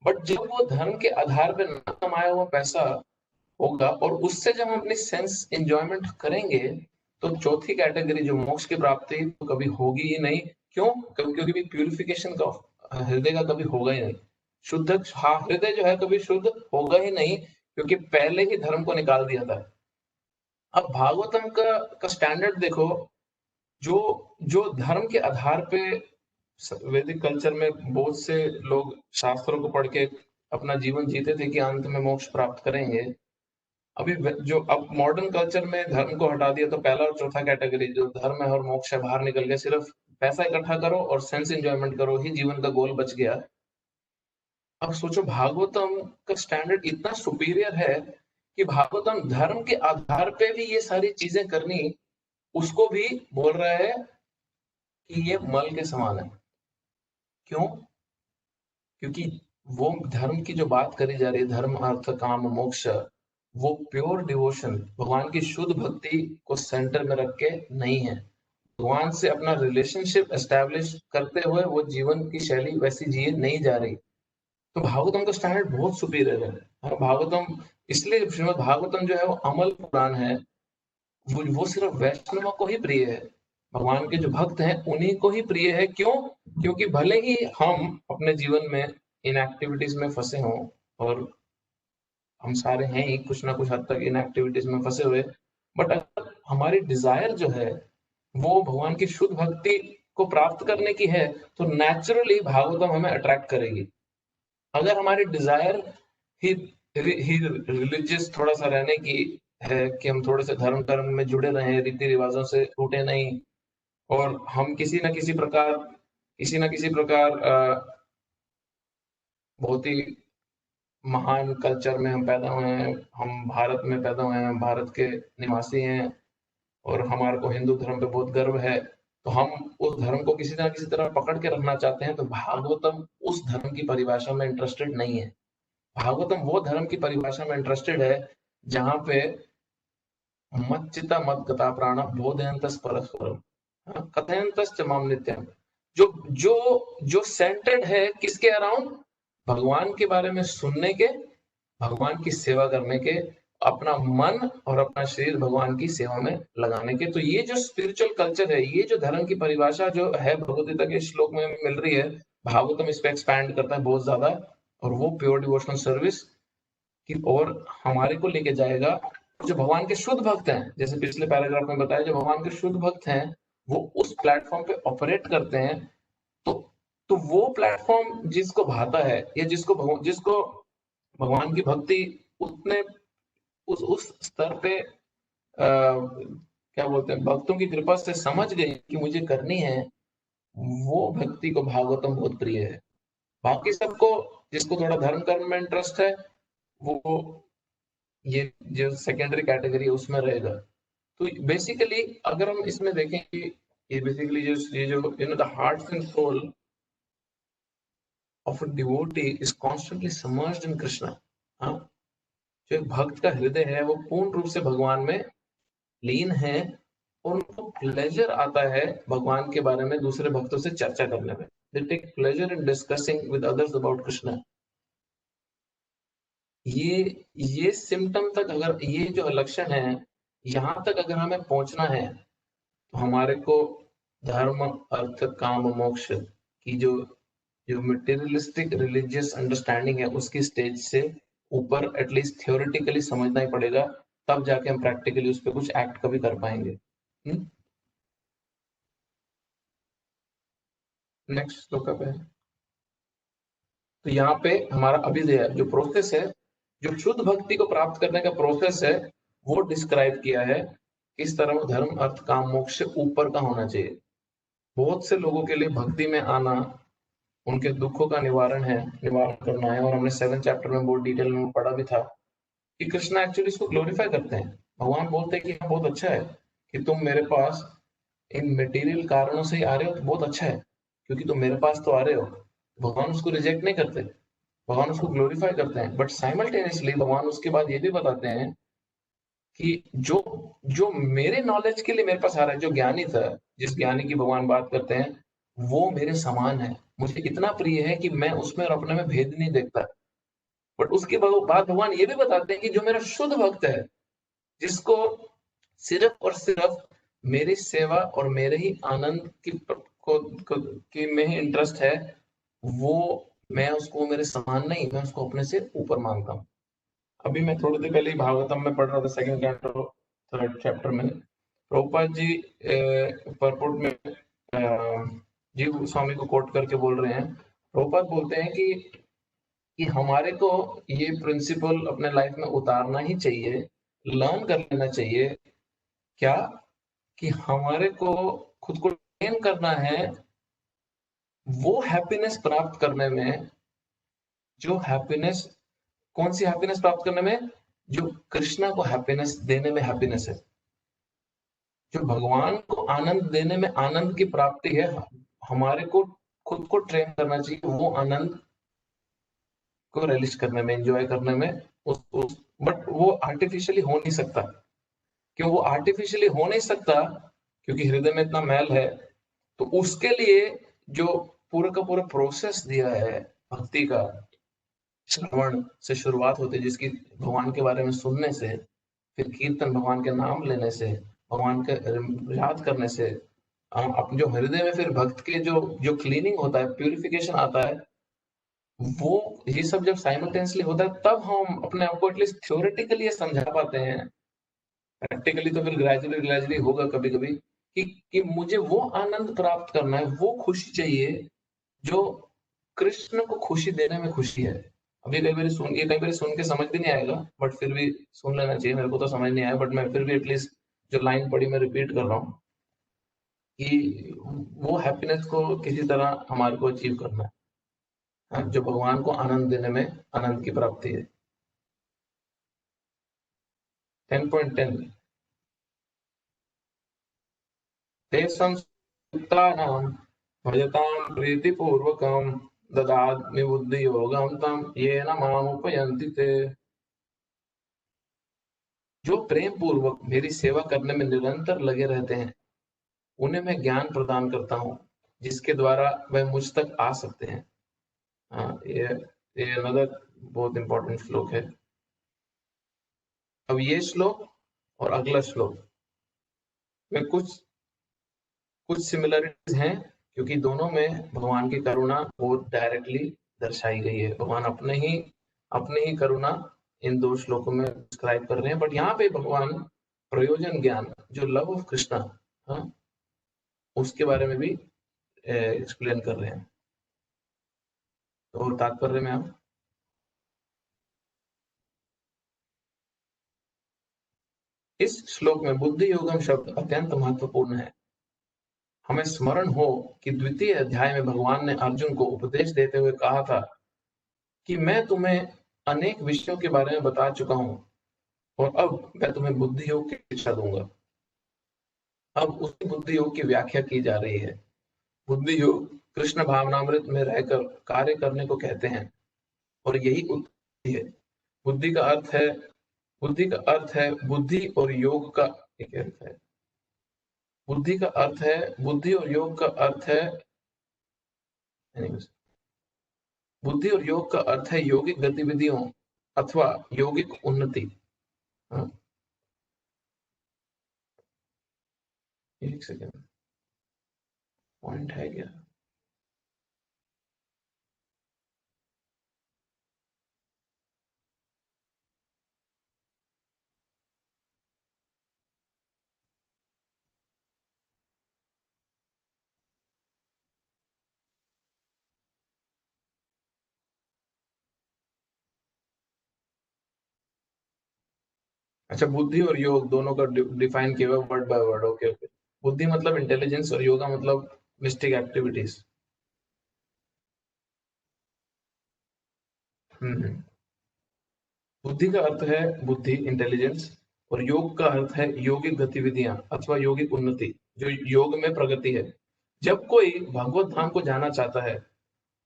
बट जब वो धर्म के आधार पर न कमाया हुआ पैसा होगा और उससे जब हम अपनी सेंस एंजॉयमेंट करेंगे, तो चौथी कैटेगरी जो मोक्ष की प्राप्ति तो कभी होगी ही नहीं। क्यों? क्योंकि प्यूरिफिकेशन का हृदय का कभी होगा ही नहीं, शुद्ध हृदय जो है कभी शुद्ध होगा ही नहीं, क्योंकि पहले ही धर्म को निकाल दिया था। अब भागवतम का स्टैंडर्ड देखो, जो जो धर्म के आधार पे वैदिक कल्चर में बहुत से लोग शास्त्रों को पढ़ के अपना जीवन जीते थे कि अंत में मोक्ष प्राप्त करेंगे। अभी जो अब मॉडर्न कल्चर में धर्म को हटा दिया, तो पहला और चौथा कैटेगरी जो धर्म है और मोक्ष है बाहर निकल गया, सिर्फ पैसा इकट्ठा करो और सेंस एंजॉयमेंट करो ही जीवन का गोल बच गया। अब सोचो भागवतम का स्टैंडर्ड इतना सुपीरियर है कि भागवतम धर्म के आधार पे भी ये सारी चीजें करनी, उसको भी बोल रहा है कि ये मल के समान है। क्यों? क्योंकि वो धर्म की जो बात करी जा रही है, धर्म अर्थ काम मोक्ष, वो प्योर डिवोशन, भगवान की शुद्ध भक्ति को सेंटर में रख के नहीं है। भगवान से अपना रिलेशनशिप एस्टेब्लिश करते हुए वो जीवन की शैली वैसी जिए नहीं जा रही। तो भागवतम का स्टैंडर्ड बहुत सुपीरियर है। भागवतम, इसलिए श्रीमद् भागवतम जो है वो अमल पुराण है। वो सिर्फ वैष्णव को ही प्रिय है। भगवान के जो भक्त हैं उन्हीं को ही प्रिय है। क्यों? क्योंकि भले ही हम अपने जीवन में इन एक्टिविटीज में फंसे हों, और हम सारे हैं ही कुछ ना कुछ हद तक इन एक्टिविटीज में फंसे हुए, बट अगर हमारी डिजायर जो है वो भगवान की शुद्ध भक्ति को प्राप्त करने की है, तो नेचुरली भागवतम हमें अट्रैक्ट करेगी। अगर हमारी डिजायर ही रिलीजियस थोड़ा सा रहने की है, कि हम थोड़े से धर्म कर्म में जुड़े रहे, रीति रिवाजों से टूटे नहीं, और हम किसी न किसी प्रकार बहुत ही महान कल्चर में हम पैदा हुए हैं, हम भारत में पैदा हुए हैं, हम भारत के निवासी हैं, और हमारे को हिंदू धर्म पे बहुत गर्व है, तो हम उस धर्म को किसी न किसी तरह पकड़ के रखना चाहते हैं, तो भागवतम उस धर्म की परिभाषा में इंटरेस्टेड नहीं है। भागवतम वो धर्म की परिभाषा में इंटरेस्टेड है जहां पे मच्चिता मत गता प्राण बोधयंतस परस्परम, कथयंतस च माम नित्यम, जो जो जो सेंटर्ड है किसके अराउंड? भगवान के बारे में सुनने के, भगवान की सेवा करने के, अपना मन और अपना शरीर भगवान की सेवा में लगाने के। तो ये जो स्पिरिचुअल कल्चर है, ये जो धर्म की परिभाषा जो है भगवद गीता के श्लोक में मिल रही है, भागवतम इस पे एक्सपैंड करता है बहुत ज्यादा, और वो प्योर डिवोशनल सर्विस की ओर हमारे को लेके जाएगा। जो भगवान के शुद्ध भक्त हैं, जैसे पिछले पैराग्राफ में बताया, जो भगवान के शुद्ध भक्त हैं वो उस प्लेटफॉर्म पे ऑपरेट करते हैं। तो तो वो प्लेटफॉर्म जिसको भाता है, या जिसको भगवान की भक्ति उतने उस स्तर पे क्या बोलते हैं, भक्तों की कृपा से समझ गए कि मुझे करनी है, वो भक्ति को भागवतम बहुत प्रिय है। बाकी सबको, जिसको थोड़ा धर्म कर्म में इंटरेस्ट है, वो ये जो सेकेंडरी कैटेगरी है उसमें रहेगा। तो बेसिकली अगर हम इसमें देखें कि ये बेसिकली ये जो the heart and soul of a devotee is constantly submerged in Krishna. हाँ, जो एक भक्त का हृदय है वो पूर्ण रूप से भगवान में लीन है, और उनको प्लेजर आता है भगवान के बारे में दूसरे भक्तों से चर्चा करने में। They take pleasure in discussing with others about Krishna. ये सिम्टम तक, अगर ये जो लक्षण है यहाँ तक अगर हमें पहुंचना है, तो हमारे को धर्म अर्थ काम मोक्ष की जो मटेरियलिस्टिक रिलीजियस अंडरस्टैंडिंग है उसकी स्टेज से ऊपर एटलीस्ट थियोरेटिकली समझना ही पड़ेगा, तब जाके हम प्रैक्टिकली उस पर कुछ एक्ट कभी कर पाएंगे। नेक्स्ट श्लोक पे है। तो यहाँ पे हमारा अभिधेय जो प्रोसेस है, जो शुद्ध भक्ति को प्राप्त करने का प्रोसेस है, वो डिस्क्राइब किया है किस तरह धर्म अर्थ काम मोक्ष से ऊपर का होना चाहिए। बहुत से लोगों के लिए भक्ति में आना उनके दुखों का निवारण करना है, और हमने 7th चैप्टर में बहुत डिटेल में पढ़ा भी था कि कृष्णा एक्चुअली इसको ग्लोरीफाई करते हैं। भगवान बोलते हैं कि बहुत अच्छा है कि तुम मेरे पास इन मटेरियल कारणों से ही आ रहे हो, तो बहुत अच्छा है क्योंकि तुम मेरे पास तो आ रहे हो। भगवान उसको रिजेक्ट नहीं करते, भगवान उसको ग्लोरीफाई करते हैं। बट साइमल्टेनियसली भगवान उसके बाद ये भी बताते हैं कि जो जो मेरे नॉलेज के लिए मेरे पास आ रहा है, जो ज्ञानी था, जिस ज्ञानी की भगवान बात करते हैं, वो मेरे समान है, मुझे इतना प्रिय है कि मैं उसमें और अपने में भेद नहीं देखता। बट उसके बाद भगवान ये भी बताते हैं कि जो मेरा शुद्ध भक्त है, जिसको सिर्फ और सिर्फ मेरी सेवा और मेरे ही आनंद की में ही इंटरेस्ट है, वो मैं उसको मेरे समान नहीं, मैं उसको अपने से ऊपर मानता हूँ। अभी मैं थोड़ी देर पहले ही भागवतम में पढ़ रहा था, 2nd कैंटो 3rd चैप्टर में प्रभुपाद जी परपुट में जी स्वामी को कोट करके बोल रहे हैं। प्रभुपाद बोलते हैं कि हमारे को ये प्रिंसिपल अपने लाइफ में उतारना ही चाहिए, लर्न कर लेना चाहिए। क्या? कि हमारे को खुद को ट्रेन करना है वो हैप्पीनेस प्राप्त करने में, जो हैप्पीनेस, कौन सी हैप्पीनेस प्राप्त करने में? जो कृष्णा को हैप्पीनेस देने में हैप्पीनेस है, जो भगवान को आनंद देने में आनंद की प्राप्ति है। हमारे को खुद को ट्रेन करना चाहिए वो आनंद को रिलीज करने में, एंजॉय करने में। बट वो आर्टिफिशियली हो नहीं सकता। क्यों वो आर्टिफिशियली हो नहीं सकता? क्योंकि हृदय में इतना मैल है। तो उसके लिए जो पूरा का पूरा प्रोसेस दिया है भक्ति का, श्रवण से शुरुआत होती है, जिसकी भगवान के बारे में सुनने से, फिर कीर्तन, भगवान के नाम लेने से, भगवान के याद करने से, अपने जो हृदय में फिर भक्त के जो जो क्लीनिंग होता है, प्यूरिफिकेशन आता है, वो ये सब जब साइमल्टेनियसली होता है, तब हम अपने आप को एटलीस्ट थ्योरेटिकली समझा पाते हैं। प्रैक्टिकली तो फिर ग्रेजुअली होगा कभी कभी कि मुझे वो आनंद प्राप्त करना है, वो खुशी चाहिए जो कृष्ण को खुशी देने में खुशी है। अभी कई बार सुन के समझ भी नहीं आएगा, बट फिर भी सुन लेना चाहिए। मेरे को तो समझ नहीं आया, बट मैं फिर भी एटलीस्ट जो लाइन पढ़ी मैं रिपीट कर रहा हूँ कि वो हैप्पीनेस को किसी तरह हमारे को अचीव करना है, हाँ, जो भगवान को आनंद देने में आनंद की प्राप्ति है। 10.10 ते संयुक्तानां भजतां प्रीतिपूर्वकं ददामि बुद्धियोगं तं येन मामुपयन्ति ते। जो प्रेम पूर्वक मेरी सेवा करने में निरंतर लगे रहते हैं, उन्हें मैं ज्ञान प्रदान करता हूँ, जिसके द्वारा वह मुझ तक आ सकते हैं। हाँ, ये अनदर बहुत इंपॉर्टेंट श्लोक है। अब ये श्लोक और अगला श्लोक में कुछ सिमिलरिटीज हैं, क्योंकि दोनों में भगवान की करुणा बहुत डायरेक्टली दर्शाई गई है। भगवान अपने ही करुणा इन दो श्लोकों में डिस्क्राइब कर रहे हैं, बट यहाँ पे भगवान प्रयोजन ज्ञान, जो लव ऑफ कृष्णा, हाँ, उसके बारे में भी एक्सप्लेन कर रहे हैं। तो तात्पर्य में आप इस श्लोक में बुद्धि योगम शब्द अत्यंत महत्वपूर्ण है। हमें स्मरण हो कि द्वितीय अध्याय में भगवान ने अर्जुन को उपदेश देते हुए कहा था कि मैं तुम्हें अनेक विषयों के बारे में बता चुका हूं और अब मैं तुम्हें बुद्धि योग की शिक्षा दूंगा। अब उसी बुद्धि योग की व्याख्या की जा रही है। बुद्धि योग कृष्ण भावनामृत में रहकर कार्य करने को कहते हैं, और यही बुद्धि है। बुद्धि का अर्थ है बुद्धि और योग का एक अर्थ है। बुद्धि और योग का अर्थ है बुद्धि और योग का अर्थ है यौगिक गतिविधियों अथवा यौगिक उन्नति। हाँ, एक सेकेंड, पॉइंट है क्या? अच्छा, बुद्धि और योग दोनों का डिफाइन किया हुआ word by word. Okay okay. बुद्धि मतलब इंटेलिजेंस और योगा मतलब मिस्टिक एक्टिविटीज। बुद्धि का अर्थ है बुद्धि, इंटेलिजेंस, और योग का अर्थ है यौगिक गतिविधियां अथवा यौगिक उन्नति, जो योग में प्रगति है। जब कोई भगवत धाम को जाना चाहता है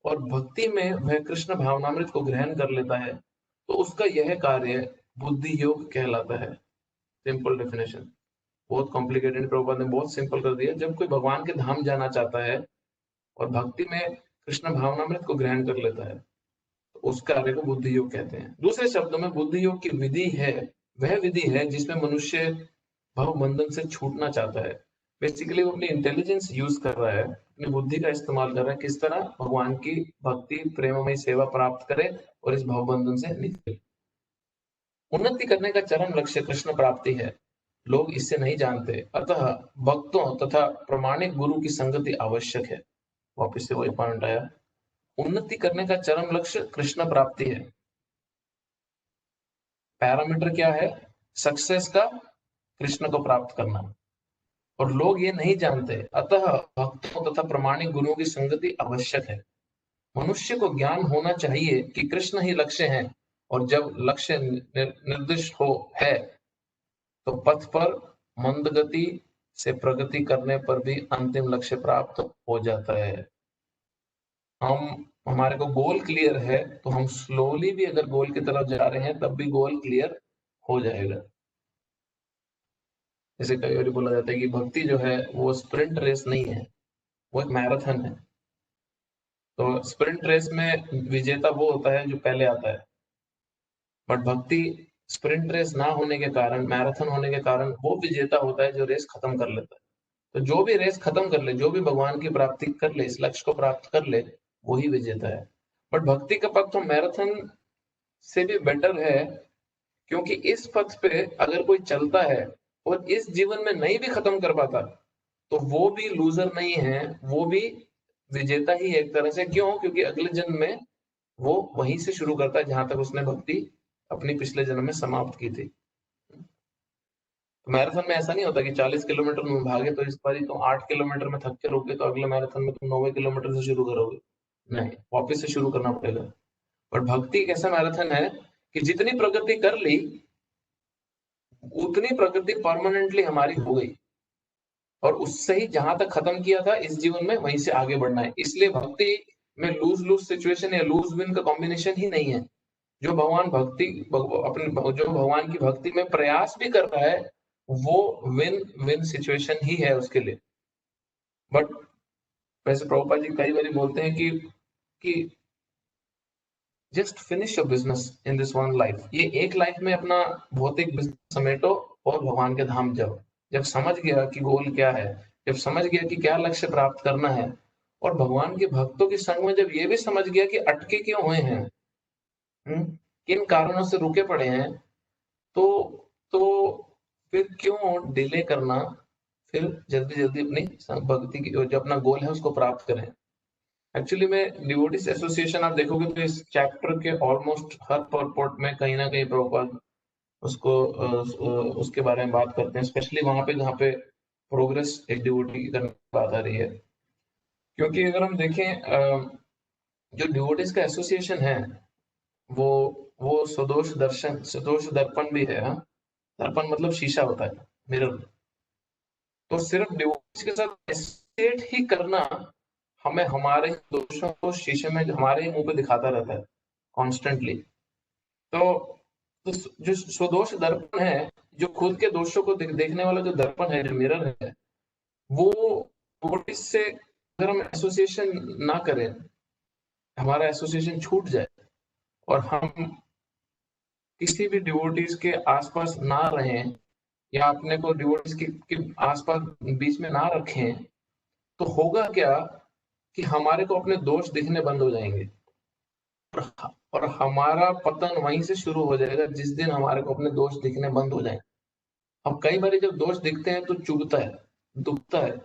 और भक्ति में वह कृष्ण भावनामृत को ग्रहण कर लेता है, तो उसका यह कार्य बुद्धि योग कहलाता है। सिंपल डेफिनेशन, बहुत कॉम्प्लिकेटेड प्रभुपाद ने बहुत सिंपल कर दिया। जब कोई भगवान के धाम जाना चाहता है और भक्ति में कृष्ण भावनामृत को ग्रहण कर लेता है, तो उस कार्य को बुद्धि योग कहते हैं। दूसरे शब्दों में बुद्धि योग की विधि है वह विधि है जिसमें मनुष्य भव बंधन से छूटना चाहता है। बेसिकली वो अपनी इंटेलिजेंस यूज कर रहा है, अपनी बुद्धि का इस्तेमाल कर रहा है, किस तरह भगवान की भक्ति प्रेममय सेवा प्राप्त करे और इस भव बंधन से निकले। उन्नति करने का चरम लक्ष्य कृष्ण प्राप्ति है। लोग इससे नहीं जानते, अतः भक्तों तथा प्रमाणिक गुरु की संगति आवश्यक है। वापिस से वही पॉइंट आया, उन्नति करने का चरम लक्ष्य कृष्ण प्राप्ति है। पैरामीटर क्या है सक्सेस का? कृष्ण को प्राप्त करना, और लोग ये नहीं जानते, अतः भक्तों तथा प्रमाणिक गुरुओं की संगति आवश्यक है। मनुष्य को ज्ञान होना चाहिए कि कृष्ण ही लक्ष्य है, और जब लक्ष्य निर्दिष्ट हो है, तो पथ पर मंद गति से प्रगति करने पर भी अंतिम लक्ष्य प्राप्त हो जाता है। हमारे को गोल क्लियर है, तो हम स्लोली भी अगर गोल की तरफ जा रहे हैं, तब भी गोल क्लियर हो जाएगा। जैसे कई बार बोला जाता है कि भक्ति जो है वो स्प्रिंट रेस नहीं है, वो एक मैराथन है। तो स्प्रिंट रेस में विजेता वो होता है जो पहले आता है, बट भक्ति स्प्रिंट रेस ना होने के कारण, मैराथन होने के कारण, वो विजेता होता है जो रेस खत्म कर लेता है। तो जो भी रेस खत्म कर ले, जो भी भगवान की प्राप्ति कर ले, इस लक्ष्य को प्राप्त कर ले, वही विजेता है। बट भक्ति का पथ तो मैराथन से भी बेटर है, क्योंकि इस पथ पे अगर कोई चलता है और इस जीवन में नहीं भी खत्म कर पाता, तो वो भी लूजर नहीं है, वो भी विजेता ही है एक तरह से। क्यों? क्योंकि अगले जन्म में वो वहीं से शुरू करता है जहां तक उसने भक्ति अपनी पिछले जन्म में समाप्त की थी। तो मैराथन में ऐसा नहीं होता कि 40 किलोमीटर में भागे तो इस बार तुम 8 किलोमीटर में थक के रुके, तो अगले मैराथन में तुम 90 किलोमीटर से शुरू करोगे। नहीं, वापस से शुरू करना पड़ेगा। पर भक्ति एक ऐसा मैराथन है कि जितनी प्रगति कर ली, उतनी प्रगति परमानेंटली हमारी हो गई, और उससे ही जहां तक खत्म किया था इस जीवन में, वहीं से आगे बढ़ना है। इसलिए भक्ति में लूज लूज सिचुएशन या लूज विन का कॉम्बिनेशन ही नहीं है। जो भगवान भक्ति अपने जो भगवान की भक्ति में प्रयास भी कर रहा है, वो विन विन सिचुएशन ही है उसके लिए। बट वैसे प्रभुपाद जी कई बार बोलते हैं कि just finish your business in this one life. ये एक लाइफ में अपना भौतिक बिजनेस समेटो और भगवान के धाम जाओ। जब समझ गया कि गोल क्या है, जब समझ गया कि क्या लक्ष्य प्राप्त करना है, और भगवान के भक्तों के संग में जब ये भी समझ गया कि अटके क्यों हुए हैं, किन कारणों से रुके पड़े हैं, तो तो फिर क्यों डिले करना, फिर जल्दी जल्दी अपनी भक्ति की जो अपना गोल है उसको प्राप्त करें। एक्चुअली में डिवोटीज एसोसिएशन आप देखोगे तो इस चैप्टर के ऑलमोस्ट हर परपोर्ट में कहीं ना कहीं प्रभुपाद उसको उसके बारे में बात करते हैं, स्पेशली वहां पे जहाँ पे प्रोग्रेस एक डिवोटी की करने की बात आ रही है। क्योंकि अगर हम देखें जो डिवोटीज का एसोसिएशन है, वो वो सदोष दर्पण भी है। दर्पण मतलब शीशा होता है, मिरर। तो सिर्फ डिवोटीज के साथ एसोसिएट ही करना हमें हमारे दोषों को शीशे में हमारे ही मुंह पे दिखाता रहता है कॉन्स्टेंटली। तो, तो जो स्वदोष दर्पण है, जो खुद के दोषों को देखने वाला जो दर्पण है, जो मिरर है, वो डिवोटीज से अगर हम एसोसिएशन ना करें, हमारा एसोसिएशन छूट जाए और हम किसी भी डिवोटीज के आसपास ना रहें, या अपने को डिवोटीज के आसपास बीच में ना रखें, तो होगा क्या कि हमारे को अपने दोष दिखने बंद हो जाएंगे, और हमारा पतन वहीं से शुरू हो जाएगा जिस दिन हमारे को अपने दोष दिखने बंद हो जाए। अब कई बार जब दोष दिखते हैं तो चुभता है, दुखता है,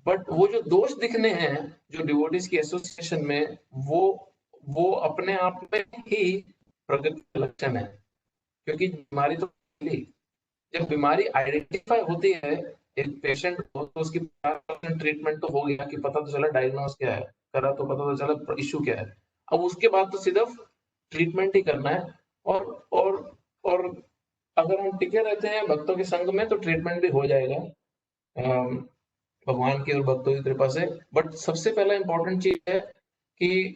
बट वो जो दोष दिखने हैं जो डिवोटीज की एसोसिएशन में, वो अपने आप में ही प्रगति का लक्षण है। क्योंकि बीमारी तो, जब बीमारी आइडेंटिफाई होती है एक पेशेंट को, तो उसकी 50% ट्रीटमेंट तो हो गया कि पता तो चला डायग्नोस क्या है, करा तो पता तो चला इश्यू क्या है। अब उसके बाद तो सिर्फ ट्रीटमेंट ही करना है। और और और अगर हम टिके रहते हैं भक्तों के संग में, तो ट्रीटमेंट भी हो जाएगा भगवान की और भक्तों की कृपा से। बट सबसे पहला इंपॉर्टेंट चीज है कि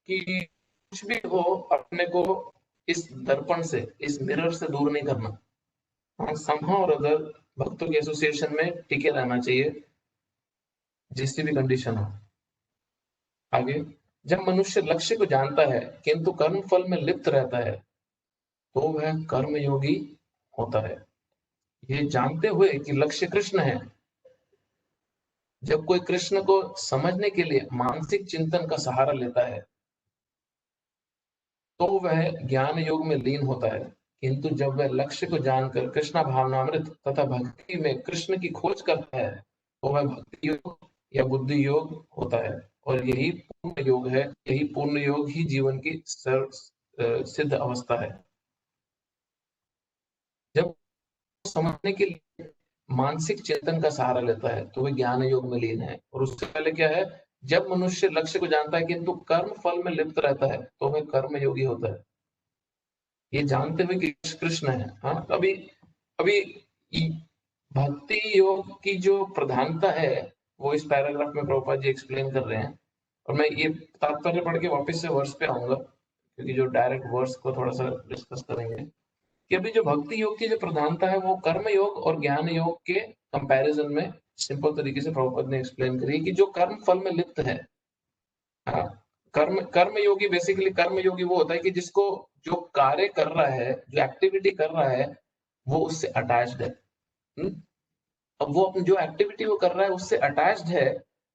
कुछ भी हो, अपने को इस दर्पण से, इस मिरर से दूर नहीं करना। समहाउ और अदर भक्तों के एसोसिएशन में टिके रहना चाहिए, जिसकी भी कंडीशन हो। आगे, जब मनुष्य लक्ष्य को जानता है किंतु कर्म फल में लिप्त रहता है, तो वह कर्म योगी होता है। ये जानते हुए कि लक्ष्य कृष्ण है, जब कोई कृष्ण को समझने के लिए मानसिक चिंतन का सहारा लेता है, तो वह ज्ञान योग में लीन होता है। किंतु जब वह लक्ष्य को जानकर कृष्ण भावनामृत तथा भक्ति में कृष्ण की खोज करता है, तो वह भक्ति योग या बुद्धि योग होता है। और यही पूर्ण योग है, यही पूर्ण योग ही जीवन की सिद्ध अवस्था है। जब समझने के लिए मानसिक चेतन का सहारा लेता है, तो वह ज्ञान योग में लीन है। और उससे पहले क्या है, जब मनुष्य लक्ष्य को जानता है किंतु कर्म फल में लिप्त रहता है, तो वह कर्म योगी होता है। ये जानते हुए कि कृष्ण है। हाँ, अभी अभी भक्ति योग की जो प्रधानता है, वो इस पैराग्राफ में प्रभुपाद जी एक्सप्लेन कर रहे हैं। और मैं ये तात्पर्य पढ़ के वापस से वर्ष पे आऊंगा, क्योंकि जो डायरेक्ट वर्ष को थोड़ा सा डिस्कस करेंगे। कि अभी जो भक्ति योग की जो प्रधानता है वो कर्म योग और ज्ञान योग के कंपैरिजन में सिंपल तरीके से प्रभुपाद ने एक्सप्लेन करी कि जो कर्म फल में लिप्त है, हाँ, कर्म योगी बेसिकली कर्म योगी वो होता है कि जिसको जो कार्य कर रहा है, जो एक्टिविटी कर रहा है, वो उससे अटैच्ड है। अब वो अपनी जो एक्टिविटी वो कर रहा है उससे अटैच्ड है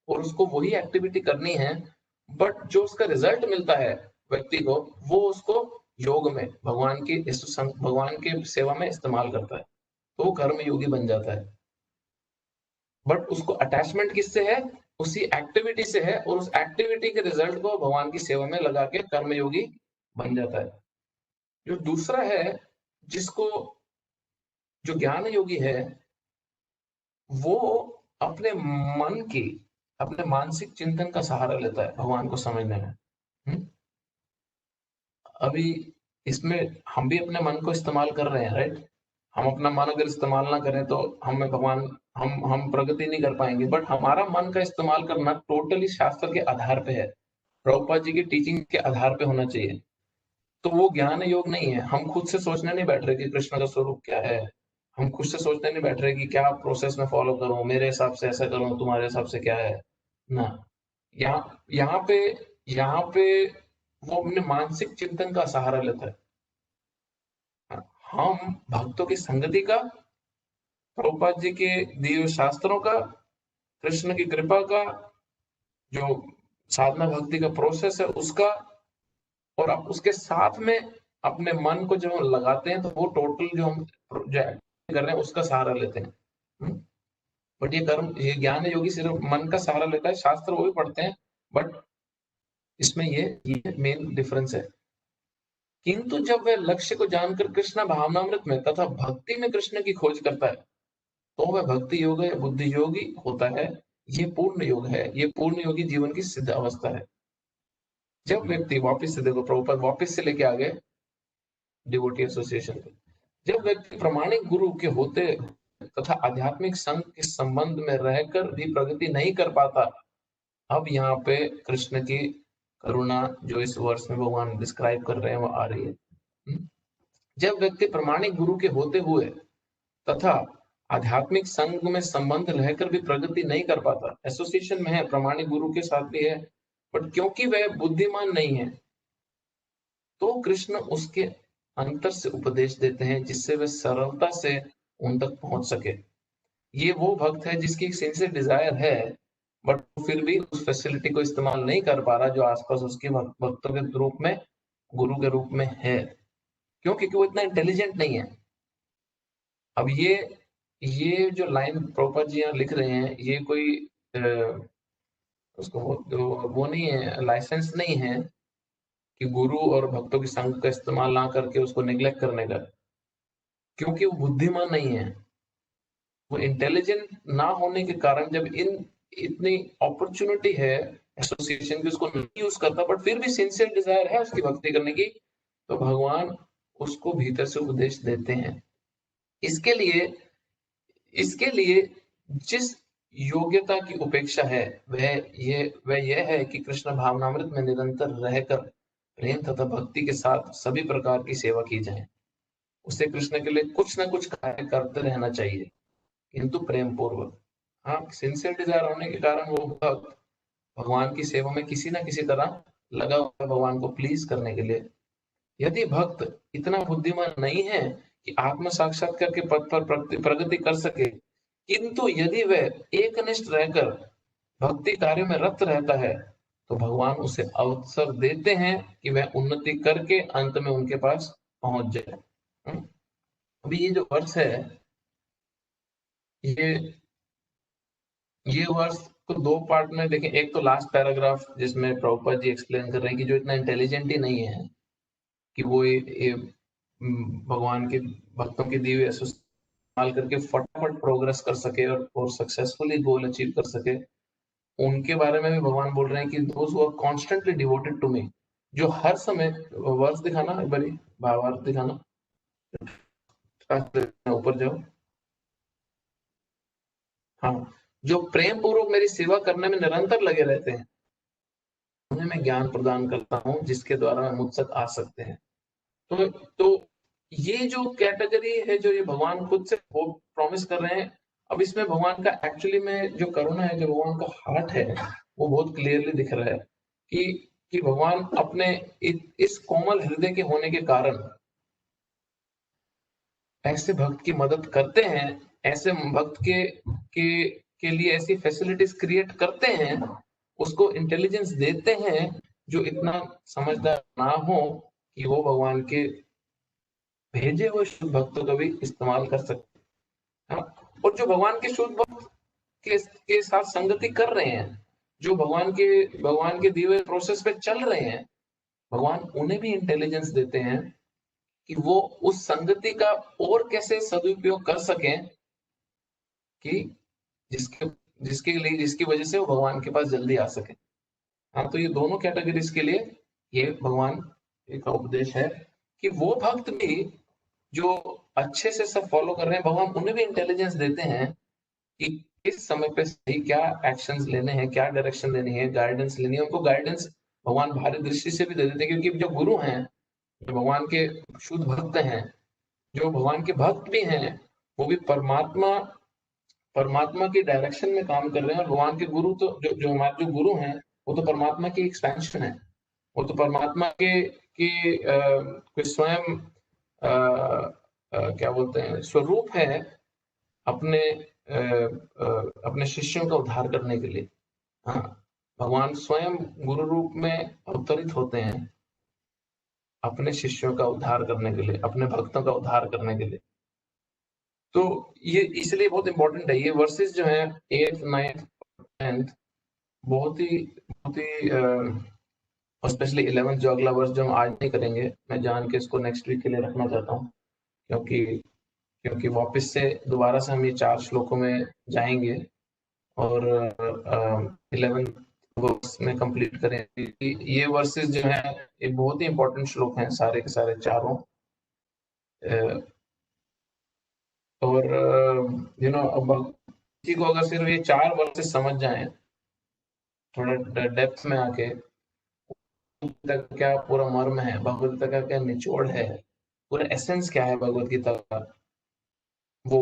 और उसको वही एक्टिविटी करनी है, बट जो उसका रिजल्ट मिलता है व्यक्ति को, वो उसको योग में भगवान के सेवा में इस्तेमाल करता है, तो वो कर्म योगी बन जाता है। बट उसको अटैचमेंट किससे है? उसी एक्टिविटी से है, और उस एक्टिविटी के रिजल्ट को भगवान की सेवा में लगा के कर्मयोगी बन जाता है। जो दूसरा है, जिसको जो ज्ञान योगी है, वो अपने मन की, अपने मानसिक चिंतन का सहारा लेता है भगवान को समझने में। अभी इसमें हम भी अपने मन को इस्तेमाल कर रहे हैं, राइट? हम अपना मन अगर इस्तेमाल ना करें तो हमें भगवान हम प्रगति नहीं कर पाएंगे। बट हमारा मन का इस्तेमाल करना टोटली शास्त्र के आधार पे है, प्रभुपाद जी की टीचिंग के आधार पे होना चाहिए। तो वो ज्ञान योग नहीं है। हम खुद से सोचने नहीं बैठ रहे कि कृष्ण का स्वरूप क्या है, हम खुद से सोचने नहीं बैठ रहे कि क्या प्रोसेस में फॉलो करूं, मेरे हिसाब से ऐसा करूं, तुम्हारे हिसाब से क्या है ना। यहाँ पे यहाँ पे वो अपने मानसिक चिंतन का सहारा लेता है। हम भक्तों की संगति का, प्रभुपाद जी के दिए हुए शास्त्रों का, कृष्ण की कृपा का, जो साधना भक्ति का प्रोसेस है उसका, और अब उसके साथ में अपने मन को जब हम लगाते हैं तो वो टोटल जो हम जो एक्टिविटी कर रहे हैं उसका सहारा लेते हैं। बट ये ज्ञान योगी सिर्फ मन का सहारा लेता है, शास्त्र वो भी पढ़ते हैं, बट इसमें ये मेन डिफरेंस है। किंतु जब वह लक्ष्य को जानकर कृष्ण भावनामृत में तथा भक्ति में कृष्ण की खोज करता है, तो वह भक्ति योग है, बुद्धि योगी होता है। ये पूर्ण योग है, ये पूर्ण योगी जीवन की सिद्ध अवस्था है। जब व्यक्ति वापस से देखो, प्रभुपाद वापस से लेके आ गए डिवोटी एसोसिएशन पे। जब व्यक्ति प्रामाणिक गुरु के होते तथा आध्यात्मिक संघ के संबंध में रहकर भी प्रगति नहीं कर पाता, अब यहाँ पे कृष्ण की करुणा जो इस वर्ष में भगवान डिस्क्राइब कर रहे हैं वो आ रही है। जब व्यक्ति प्रामाणिक गुरु के होते हुए तथा आध्यात्मिक संघ में संबंध रहकर भी प्रगति नहीं कर पाता, एसोसिएशन में है, प्रामाणिक गुरु के साथ भी है, बट क्योंकि वह बुद्धिमान नहीं है, तो कृष्ण उसके अंतर से उपदेश देते हैं जिससे वह सरलता से उन तक पहुंच सके। ये वो भक्त है जिसकी सिंसियर डिजायर है, बट फिर भी उस फैसिलिटी को इस्तेमाल नहीं कर पा रहा जो आसपास उसके भक्तों के रूप में, गुरु के रूप में है। क्यों? क्योंकि वो इतना इंटेलिजेंट नहीं है। अब ये जो लाइन प्रभुपाद जी यहाँ लिख रहे हैं, ये कोई उसको वो नहीं है, लाइसेंस नहीं है कि गुरु और भक्तों की संग का इस्तेमाल ना करके उसको निग्लेक्ट करने का, क्योंकि वो बुद्धिमान नहीं है। वो इंटेलिजेंट ना होने के कारण जब इतनी अपॉर्चुनिटी है एसोसिएशन की, उसको नहीं यूज करता, बट फिर भी सिंसियर डिजायर है उसकी भक्ति करने की, तो भगवान उसको भीतर से उपदेश देते हैं। इसके लिए जिस योग्यता की उपेक्षा है वह यह है कि कृष्ण भावनामृत में निरंतर रहकर प्रेम तथा भक्ति के साथ सभी प्रकार की सेवा की जाए। उसे कृष्ण के लिए कुछ न कुछ कार्य करते रहना चाहिए, किंतु प्रेम पूर्वक। हाँ, सिंसियर डिजायर होने के कारण वो भक्त भगवान की सेवा में किसी न किसी तरह लगा हुआ है भगवान को प्लीज करने के लिए। यदि भक्त इतना बुद्धिमान नहीं है कि आत्म साक्षात्कार के पद पर प्रगति कर सके, किंतु यदि वह एकनिष्ठ रहकर भक्ति कार्य में रत रहता है, तो भगवान उसे अवसर देते हैं कि वह उन्नति करके अंत में उनके पास पहुंच जाए। अभी ये जो वर्ष है, ये वर्ष को दो पार्ट में देखें। एक तो लास्ट पैराग्राफ जिसमें प्रभुपाद जी एक्सप्लेन कर रहे हैं कि जो इतना इंटेलिजेंट ही नहीं है कि वो ये भगवान के भक्तों की दी हुई इस्तेमाल करके फटाफट प्रोग्रेस कर सके और सक्सेसफुली गोल अचीव कर सके, उनके बारे में भी भगवान बोल रहे हैं कि those who are constantly devoted to me, जो हर समय, वर्ष दिखाना एक बारी, भावार्थ दिखाना, ऊपर जाओ। हाँ, जो प्रेम पूर्वक मेरी सेवा करने में निरंतर लगे रहते हैं, उन्हें मैं ज्ञान प्रदान करता हूँ जिसके द्वारा मुझ तक आ सकते हैं। तो ये जो कैटेगरी है, जो ये भगवान खुद से वो प्रॉमिस कर रहे हैं, अब इसमें भगवान का एक्चुअली में जो करुणा है, जो भगवान का हार्ट है, वो बहुत क्लियरली दिख रहा है कि भगवान अपने इस कोमल हृदय के होने के कारण ऐसे भक्त की मदद करते हैं, ऐसे भक्त के लिए ऐसी फैसिलिटीज क्रिएट करते हैं, उसको इंटेलिजेंस देते हैं जो इतना समझदार ना हो कि वो भगवान के भेजे हुए शुद्ध भक्तों का भी इस्तेमाल कर सकते हैं। और जो भगवान के शुद्ध भक्त के साथ संगति कर रहे हैं, जो भगवान के दिए हुए प्रोसेस पे चल रहे हैं, भगवान उन्हें भी इंटेलिजेंस देते हैं कि वो उस संगति का और कैसे सदुपयोग कर सकें कि जिसके जिसकी वजह से वो भगवान के पास जल्दी आ सके। हाँ, तो ये दोनों कैटेगरीज के लिए ये भगवान का उपदेश है कि वो भक्त भी जो अच्छे से सब फॉलो कर रहे हैं, भगवान उन्हें भी इंटेलिजेंस देते हैं कि किस समय पे सही क्या एक्शंस लेने हैं, क्या डायरेक्शन लेनी है, गाइडेंस लेनी है। उनको गाइडेंस भगवान बाहरी दृष्टि से भी दे देते हैं, क्योंकि जो गुरु हैं, जो भगवान के शुद्ध भक्त हैं, जो भगवान के भक्त भी हैं, वो भी परमात्मा की डायरेक्शन में काम कर रहे हैं। और भगवान के गुरु तो जो हमारे जो गुरु हैं, वो तो परमात्मा की एक्सपेंशन है, वो तो परमात्मा के स्वयं क्या बोलते हैं, स्वरूप है अपने अपने शिष्यों का उद्धार करने के लिए। हाँ, भगवान स्वयं गुरु रूप में अवतरित होते हैं अपने शिष्यों का उद्धार करने के लिए, अपने भक्तों का उद्धार करने के लिए। तो ये इसलिए बहुत इंपॉर्टेंट है। ये वर्सेस जो है 8th 9th 10th बहुत ही और स्पेशली 11th जो अगला वर्ष जो हम आज नहीं करेंगे, मैं जान के इसको नेक्स्ट वीक के लिए रखना चाहता हूँ, क्योंकि वापस से दोबारा से हम ये 4 श्लोकों में जाएंगे और 11th वर्स में कंप्लीट करेंगे। ये वर्सेस जो है ये बहुत ही इंपॉर्टेंट श्लोक हैं, सारे के सारे चारों। और अब किसी को अगर सिर्फ ये 4 वर्सेस समझ जाए, थोड़ा डेप्थ में आके, तक क्या पूरा मर्म है भगवत गीता का, क्या निचोड़ है, पूरा एसेंस क्या है भगवत गीता का, वो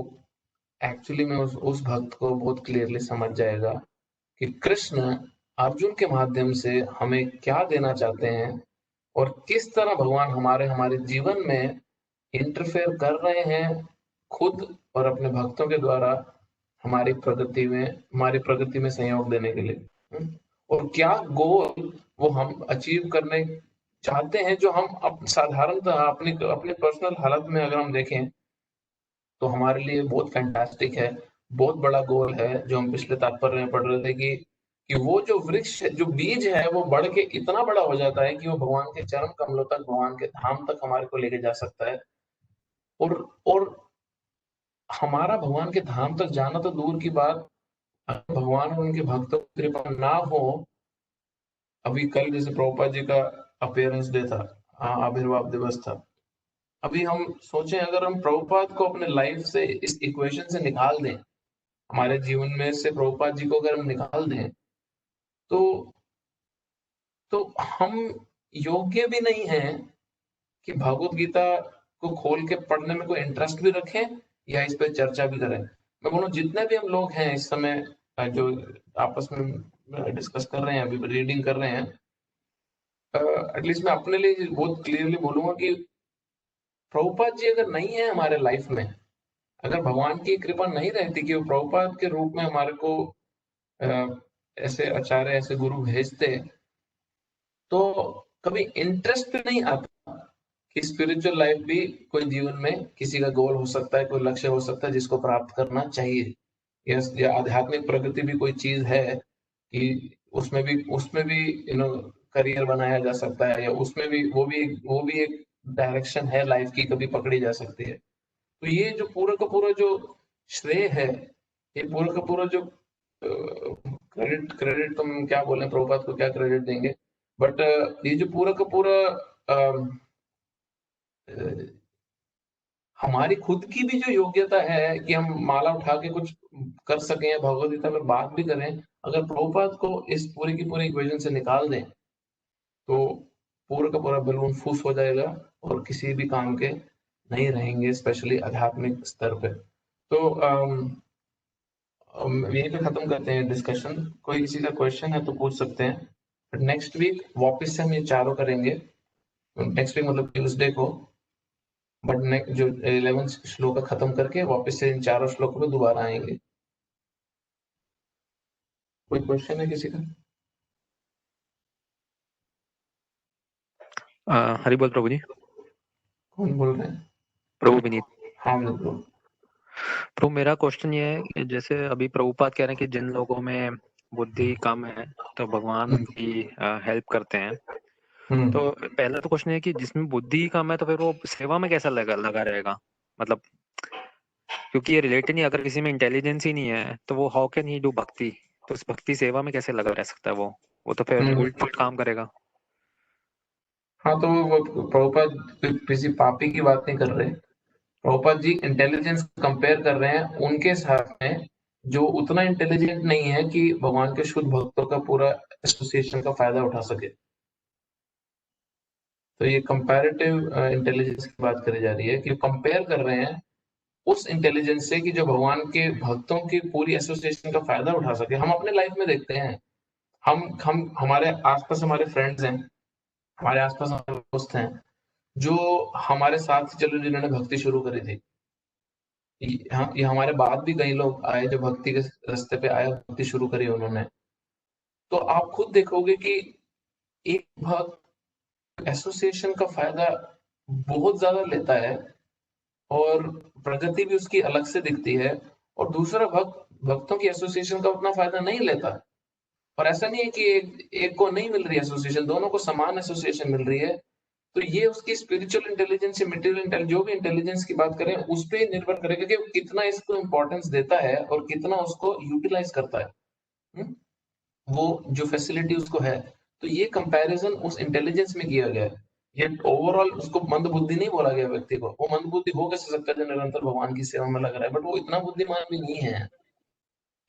एक्चुअली में उस भक्त को बहुत क्लियरली समझ जाएगा कि कृष्ण अर्जुन के माध्यम से हमें क्या देना चाहते हैं और किस तरह भगवान हमारे जीवन में इंटरफेयर कर रहे हैं खुद और अपने भक्तों के द्वारा हमारी प्रगति में सहयोग देने के लिए। और क्या गोल वो हम अचीव करने चाहते हैं, जो हम साधारणतः अपनी पर्सनल हालत में अगर हम देखें तो हमारे लिए बहुत फैंटास्टिक है, बहुत बड़ा गोल है, जो हम पिछले तात्पर्य में पढ़ रहे थे कि वो जो वृक्ष, जो बीज है, वो बढ़ के इतना बड़ा हो जाता है कि वो भगवान के चरण कमलों तक, भगवान के धाम तक हमारे को लेके जा सकता है। और हमारा भगवान के धाम तक जाना तो दूर की बात, अगर भगवान और उनके भक्तों की कृपा ना हो, अभी कल जैसे प्रभुपाद जी का अपीयरेंस डे था, आविर्भाव दिवस था, अभी हम सोचें अगर हम प्रभुपाद को अपने लाइफ से इस इक्वेशन से निकाल दें, हमारे जीवन में से प्रभुपाद जी को अगर हम निकाल दें, तो हम योग्य भी नहीं हैं कि भगवत गीता को खोल के पढ़ने में कोई इंटरेस्ट भी रखें या इस पर चर्चा भी करें। मैं बोलूँ जितने भी हम लोग हैं इस समय जो आपस में डिस्कस कर रहे हैं, अभी रीडिंग कर रहे हैं, एटलीस्ट मैं अपने लिए बहुत क्लियरली बोलूंगा कि प्रभुपाद जी अगर नहीं है हमारे लाइफ में, अगर भगवान की कृपा नहीं रहती कि वो प्रभुपाद के रूप में हमारे को ऐसे आचार्य, ऐसे गुरु भेजते, तो कभी इंटरेस्ट भी नहीं आता कि स्पिरिचुअल लाइफ भी कोई जीवन में किसी का गोल हो सकता है, कोई लक्ष्य हो सकता है जिसको प्राप्त करना चाहिए, या आध्यात्मिक प्रगति भी कोई चीज है कि उसमें भी करियर बनाया जा सकता है, या उसमें भी वो भी एक डायरेक्शन है लाइफ की, कभी पकड़ी जा सकती है। तो ये जो पूरा का पूरा जो श्रेय है, ये पूरा का पूरा जो क्रेडिट क्रेडिट तुम क्या बोले, प्रभुपाद को क्या क्रेडिट देंगे, बट ये जो पूरा का पूरा हमारी खुद की भी जो योग्यता है कि हम माला उठा के कुछ कर सकें या भगवद गीता में बात भी करें, अगर प्रभुपाद को इस पूरी की पूरी इक्वेशन से निकाल दें, तो पूरा का पूरा बलून फूस हो जाएगा और किसी भी काम के नहीं रहेंगे, स्पेशली आध्यात्मिक स्तर पे। तो यहीं पे खत्म करते हैं डिस्कशन। कोई किसी का क्वेश्चन है तो पूछ सकते हैं। नेक्स्ट वीक वापस से हम ये चारों करेंगे, नेक्स्ट वीक मतलब ट्यूसडे को। बट जो 11 श्लोक खत्म करके वापस से इन चारों श्लोकों पे दोबारा आएंगे। कोई क्वेश्चन है किसी का? हरि बोल प्रभु जी। कौन बोल रहे हैं? प्रभु विनीत। हाँ बोलो। प्रभु मेरा क्वेश्चन ये है कि जैसे अभी प्रभुपाद कह रहे हैं कि जिन लोगों में बुद्धि कम है तो भगवान उनकी हेल्प करते हैं। तो पहला तो क्वेश्चन है कि जिसमें बुद्धि कम है तो फिर वो सेवा में कैसा लगा रहेगा, मतलब क्योंकि ये रिलेटेड नहीं, अगर किसी में इंटेलिजेंस ही नहीं है तो वो हाउ कैन ही डू भक्ति, तो उस भक्ति सेवा में कैसे लगा रह सकता है वो तो फिर उल्ट पुल्ट काम करेगा। हाँ तो वो प्रभुपाद किसी पापी की बात नहीं कर रहे। प्रभुपाद जी इंटेलिजेंस कंपेयर कर रहे हैं उनके साथ में जो उतना इंटेलिजेंट नहीं है कि भगवान के शुद्ध भक्तों का पूरा एसोसिएशन का फायदा उठा सके। तो ये कंपैरेटिव इंटेलिजेंस की बात करी जा रही है कि कंपेयर कर रहे हैं उस इंटेलिजेंस से कि जो भगवान के भक्तों की पूरी एसोसिएशन का फायदा उठा सके। हम अपने लाइफ में देखते हैं, हम हमारे आसपास हमारे फ्रेंड्स हैं, हमारे आसपास हमारे दोस्त हैं जो हमारे साथ चलो जिन्होंने भक्ति शुरू करी थी। ये हमारे बाद भी कई लोग आए जो भक्ति के रास्ते पे आए, भक्ति शुरू करी उन्होंने। तो आप खुद देखोगे कि एक भक्त एसोसिएशन का फायदा बहुत ज्यादा लेता है और प्रगति भी उसकी अलग से दिखती है, और दूसरा भक्तों की एसोसिएशन का उतना फायदा नहीं लेता। और ऐसा नहीं है कि एक को नहीं मिल रही एसोसिएशन, दोनों को समान एसोसिएशन मिल रही है। तो ये उसकी स्पिरिचुअल इंटेलिजेंस या मटेरियल इंटेलिजेंस, जो भी इंटेलिजेंस की बात करें, उस पे निर्भर करेगा कि वो कितना इसको इंपॉर्टेंस देता है और कितना उसको यूटिलाइज करता है। हुँ? वो जो फैसिलिटी उसको है। तो ये कंपैरिजन उस इंटेलिजेंस में किया गया है। ये ओवरऑल उसको मंदबुद्धि नहीं बोला गया व्यक्ति को। वो मंदबुद्धि हो कैसे सकता है जो निरंतर भगवान की सेवा में लग रहा है, बट वो इतना बुद्धिमान भी नहीं है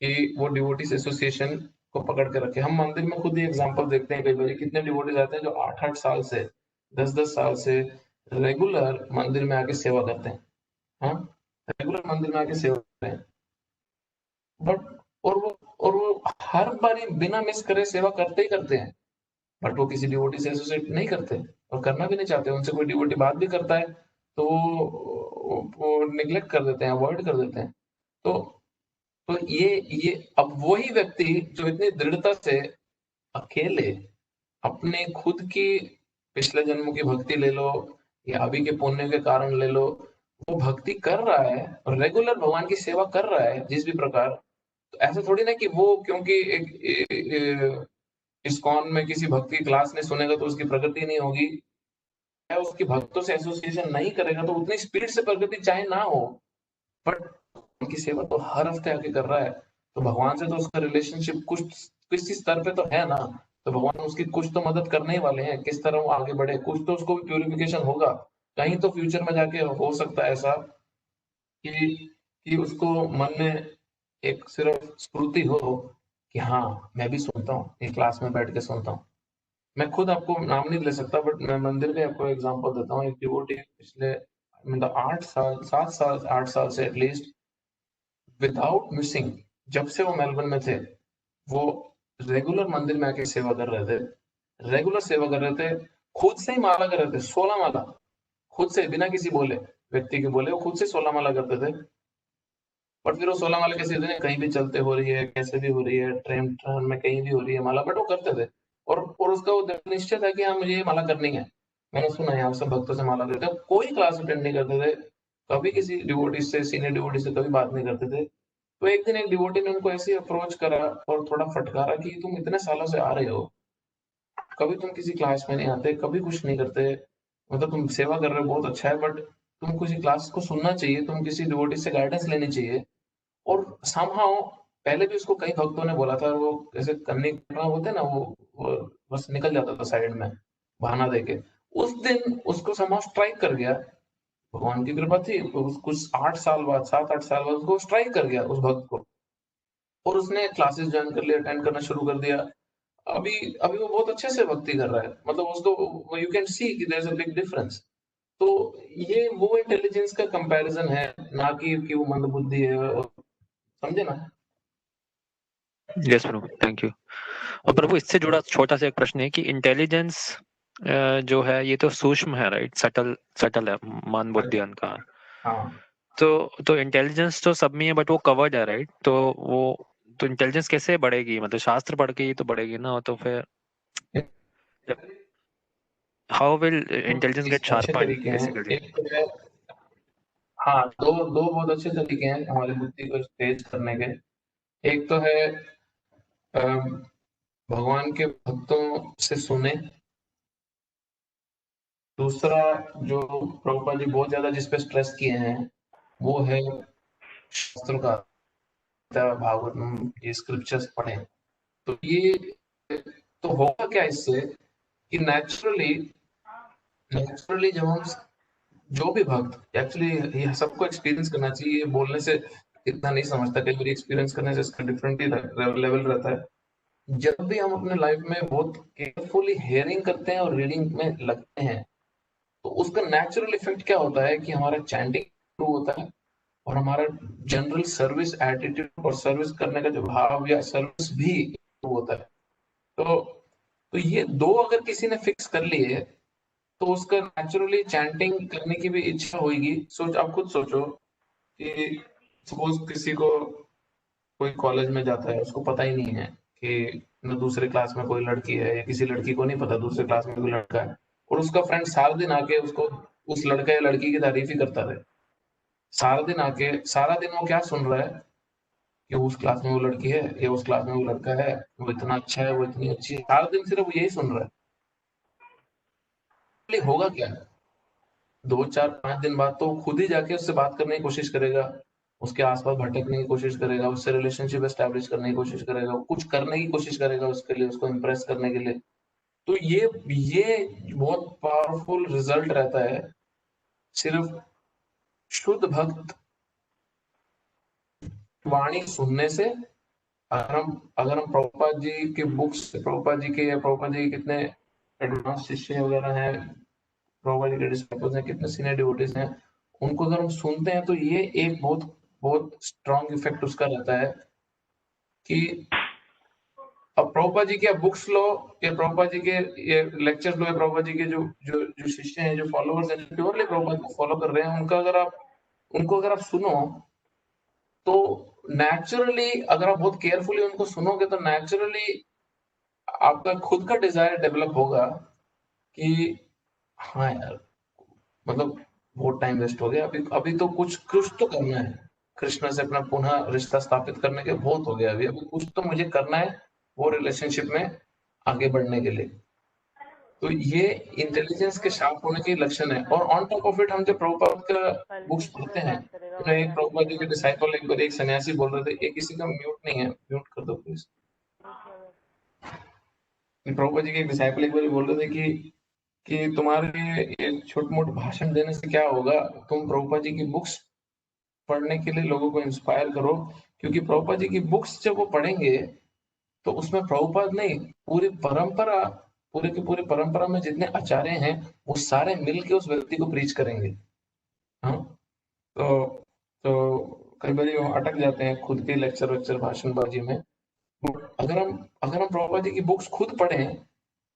कि वो डिवोटीज एसोसिएशन को पकड़ के रखे। हम मंदिर में खुद ही एग्जांपल देखते हैं, कई बार कितने डिवोटीज आते हैं जो 8-8 साल से, 10-10 साल से रेगुलर मंदिर में आके सेवा करते हैं। हाँ, रेगुलर मंदिर में आके सेवा करते हैं। बट और वो हर बारी बिना मिस करे सेवा करते ही करते हैं। बट वो किसी डिवोटी से एसोसिएट नहीं करते और करना भी नहीं चाहते। उनसे कोई डिवोटी बात भी करता है तो वो निग्लेक्ट कर देते हैं, अवॉइड कर देते हैं। तो तो ये अब वही व्यक्ति जो इतनी दृढ़ता से अकेले अपने खुद की पिछले जन्मों की भक्ति ले लो या अभी के पुण्य के कारण ले लो, वो भक्ति कर रहा है और रेगुलर भगवान की सेवा कर रहा है जिस भी प्रकार। तो ऐसा थोड़ी ना कि वो क्योंकि एक इस्कॉन में किसी भक्ति क्लास में सुनेगा तो उसकी प्रगति नहीं होगी, या उसकी भक्तों से एसोसिएशन नहीं करेगा तो उतनी स्पीड से प्रगति चाहे ना हो, बट उनकी सेवा तो हर हफ्ते आके कर रहा है। तो भगवान से तो उसका रिलेशनशिप कुछ किसी स्तर पे तो है ना। तो भगवान उसकी कुछ तो मदद करने ही वाले हैं, किस तरह वो आगे बढ़े, कुछ तो उसको भी प्यूरिफिकेशन होगा। कहीं तो फ्यूचर में जाके हो सकता है ऐसा कि उसको मन में एक सिर्फ स्फूर्ति हो कि हाँ मैं भी सुनता हूँ, एक क्लास में बैठ के सुनता हूँ। मैं खुद आपको नाम नहीं ले सकता बट मैं मंदिर में आपको एग्जांपल देता हूँ। एक डिवोटी पिछले मतलब 8 साल 7 साल 8 साल से एटलीस्ट विदाउट मिसिंग, जब से वो मेलबर्न में थे, वो रेगुलर मंदिर में आके सेवा कर रहे थे। रेगुलर सेवा कर रहे थे, खुद से ही माला कर रहे थे, 16 माला खुद से, बिना किसी बोले व्यक्ति के बोले, वो खुद से 16 माला करते थे। बट फिर वो 16 माला कैसे होते हैं, कहीं भी चलते हो रही है, कैसे भी हो रही है, ट्रेन ट्रेन में कहीं भी हो रही है माला, बट वो करते थे। और उसका वो दृढ़ निश्चय था कि हाँ मुझे ये माला करनी है। मैंने सुना है यहाँ सब भक्तों से माला करते हैं, कोई क्लास अटेंड नहीं करते थे, कभी किसी डिवोटी से, सीनियर डिवोटी से कभी बात नहीं करते थे। तो एक दिन एक डिवोटी ने उनको ऐसे ही अप्रोच करा और थोड़ा फटकारा कि तुम इतने सालों से आ रहे हो, कभी तुम किसी क्लास में नहीं आते, कभी कुछ नहीं करते, मतलब तुम सेवा कर रहे हो बहुत अच्छा है, बट तुम किसी क्लास को सुनना चाहिए, तुम किसी डिवोटी से गाइडेंस लेनी चाहिए। और समहाउ पहले भी उसको कई भक्तों ने बोला था, वो ऐसे करने बोलते हैं ना, वो बस निकल जाता था साइड में बहाना देके। उस दिन उसको समहाउ स्ट्राइक कर गया, भगवान की कृपा थी, कुछ 8 साल बाद, 7-8 साल बाद उसको स्ट्राइक कर गया उस भक्त को, और उसने क्लासेस ज्वाइन कर लिया, अटेंड करना शुरू कर दिया। अभी अभी वो बहुत अच्छे से भक्ति कर रहा है, मतलब उसको यू कैन सी कि there is a big difference. तो ये वो इंटेलिजेंस का कंपैरिजन है, ना कि वो मंदबुद्धि है, समझे ना। Yes Prabhu, thank you. और प्रभु इससे जुड़ा छोटा सा एक प्रश्न है कि इंटेलिजेंस जो है ये तो सूक्ष्म है, राइट, सटल सटल है, मन बुद्धियन का। हाँ, तो इंटेलिजेंस तो सब में है, बट वो कवर्ड है, राइट। तो इंटेलिजेंस कैसे बढ़ेगी, मतलब शास्त्र पढ़ के ही तो बढ़ेगी ना, तो फिर हाउ विल इंटेलिजेंस गेट अच्छे शार्पन तरीके हैं। बेसिकली? एक तो है, हाँ, दो दो बहुत अच्छे तरीके हैं हमारी बुद्धि को तेज करने के। एक तो है भगवान के भक्तों से सुने। दूसरा, जो प्रभुपाद जी बहुत ज्यादा जिस पे स्ट्रेस किए हैं, वो है शास्त्रों का, भागवत, ये स्क्रिप्चर्स पढ़े। तो ये, तो होगा क्या इससे कि नेचुरली नेचुरली जब हम, जो भी भक्त, एक्चुअली ये सबको एक्सपीरियंस करना चाहिए, ये बोलने से इतना नहीं समझता, कई बार एक्सपीरियंस करने से इसका डिफरेंट ही लेवल रहता है। जब भी हम अपने लाइफ में बहुत केयरफुली हेयरिंग करते हैं और रीडिंग में लगते हैं, तो उसका नेचुरल इफेक्ट क्या होता है कि हमारा चैंटिंग इंप्रूव होता है, और हमारा जनरल सर्विस एटीट्यूड और सर्विस करने का जो भाव या सर्विस भी improve होता है। तो ये दो अगर किसी ने फिक्स कर लिए, तो उसका नेचुरली चैंटिंग करने की भी इच्छा होगी। आप खुद सोचो कि सपोज किसी को, कोई कॉलेज में जाता है, उसको पता ही नहीं है कि न दूसरे क्लास में कोई लड़की है, या किसी लड़की को नहीं पता दूसरे क्लास में कोई लड़का है, और उसका फ्रेंड सारा दिन आके उसको, उस लड़का या लड़की की तारीफ ही करता रहे। सारा दिन आके, सारा दिन वो क्या सुन रहा है कि उस क्लास में वो लड़की है, या उस क्लास में वो लड़का है, वो इतना अच्छा है, वो इतनी अच्छी है, सारा दिन सिर्फ वो यही सुन रहा है। इसलिए होगा क्या, 2 4 5 दिन बाद तो वो खुद ही जाके उससे बात करने की कोशिश करेगा, उसके आसपास भटकने की कोशिश करेगा, उससे रिलेशनशिप एस्टेब्लिश करने की कोशिश करेगा, कुछ करने की कोशिश करेगा उसके लिए, उसको इम्प्रेस करने के लिए। तो ये बहुत पावरफुल रिजल्ट रहता है सिर्फ शुद्ध भक्त वाणी सुनने से। अगर हम प्रभुपाद जी के बुक्स, प्रभुपाद जी के, या प्रभुपाद जी के कितने एडवांस शिष्य वगैरह हैं, प्रभुपाद जी के डिसिपल्स हैं, कितने सीनियर डिवोटीज हैं, उनको अगर हम सुनते हैं, तो ये एक बहुत बहुत स्ट्रॉन्ग इफेक्ट उसका रहता है कि अब प्रभुपाद जी के बुक्स लो, या प्रभुपाद जी के ये लेक्चर्स लो, या प्रभुपाद जी के जो जो जो शिष्य हैं, जो फॉलोअर्स हैं, जो प्योरली प्रभुपाद को फॉलो कर रहे हैं, उनको अगर आप सुनो, तो नेचुरली, अगर आप बहुत केयरफुली उनको सुनोगे, तो नेचुरली आपका खुद का डिजायर डेवलप होगा कि हाँ यार, मतलब बहुत टाइम वेस्ट हो गया, अभी अभी तो कुछ कुछ तो करना है, कृष्ण से अपना पुनः रिश्ता स्थापित करने के बहुत हो गया, अभी अभी कुछ तो मुझे करना है वो रिलेशनशिप में आगे बढ़ने के लिए। तो ये इंटेलिजेंस के शार्प होने के लक्षण है। और ऑन टॉप ऑफ इट, हम जब प्रभुपाद का बुक्स पढ़ते हैं, तो एक प्रभुपाद जी के डिसाइपल, एक बार एक सन्यासी बोल रहे थे, ये किसी का म्यूट नहीं है, म्यूट कर दो प्लीज। प्रभुपाद जी के एक डिसाइपल एक बार बोल रहे थे कि तुम्हारे ये छोट मोट भाषण देने से क्या होगा, तुम प्रभुपाद जी की बुक्स पढ़ने के लिए लोगों को इंस्पायर करो, क्योंकि प्रभुपाद जी की बुक्स जब वो पढ़ेंगे, तो उसमें प्रभुपाद नहीं, पूरी परंपरा, पूरे की पूरी परंपरा में जितने आचार्य हैं, वो सारे मिलके उस व्यक्ति को प्रीच करेंगे। हाँ, तो कई बार वो अटक जाते हैं खुद के लेक्चर वेक्चर भाषणबाजी में। अगर हम प्रभुपाद जी की बुक्स खुद पढ़ें,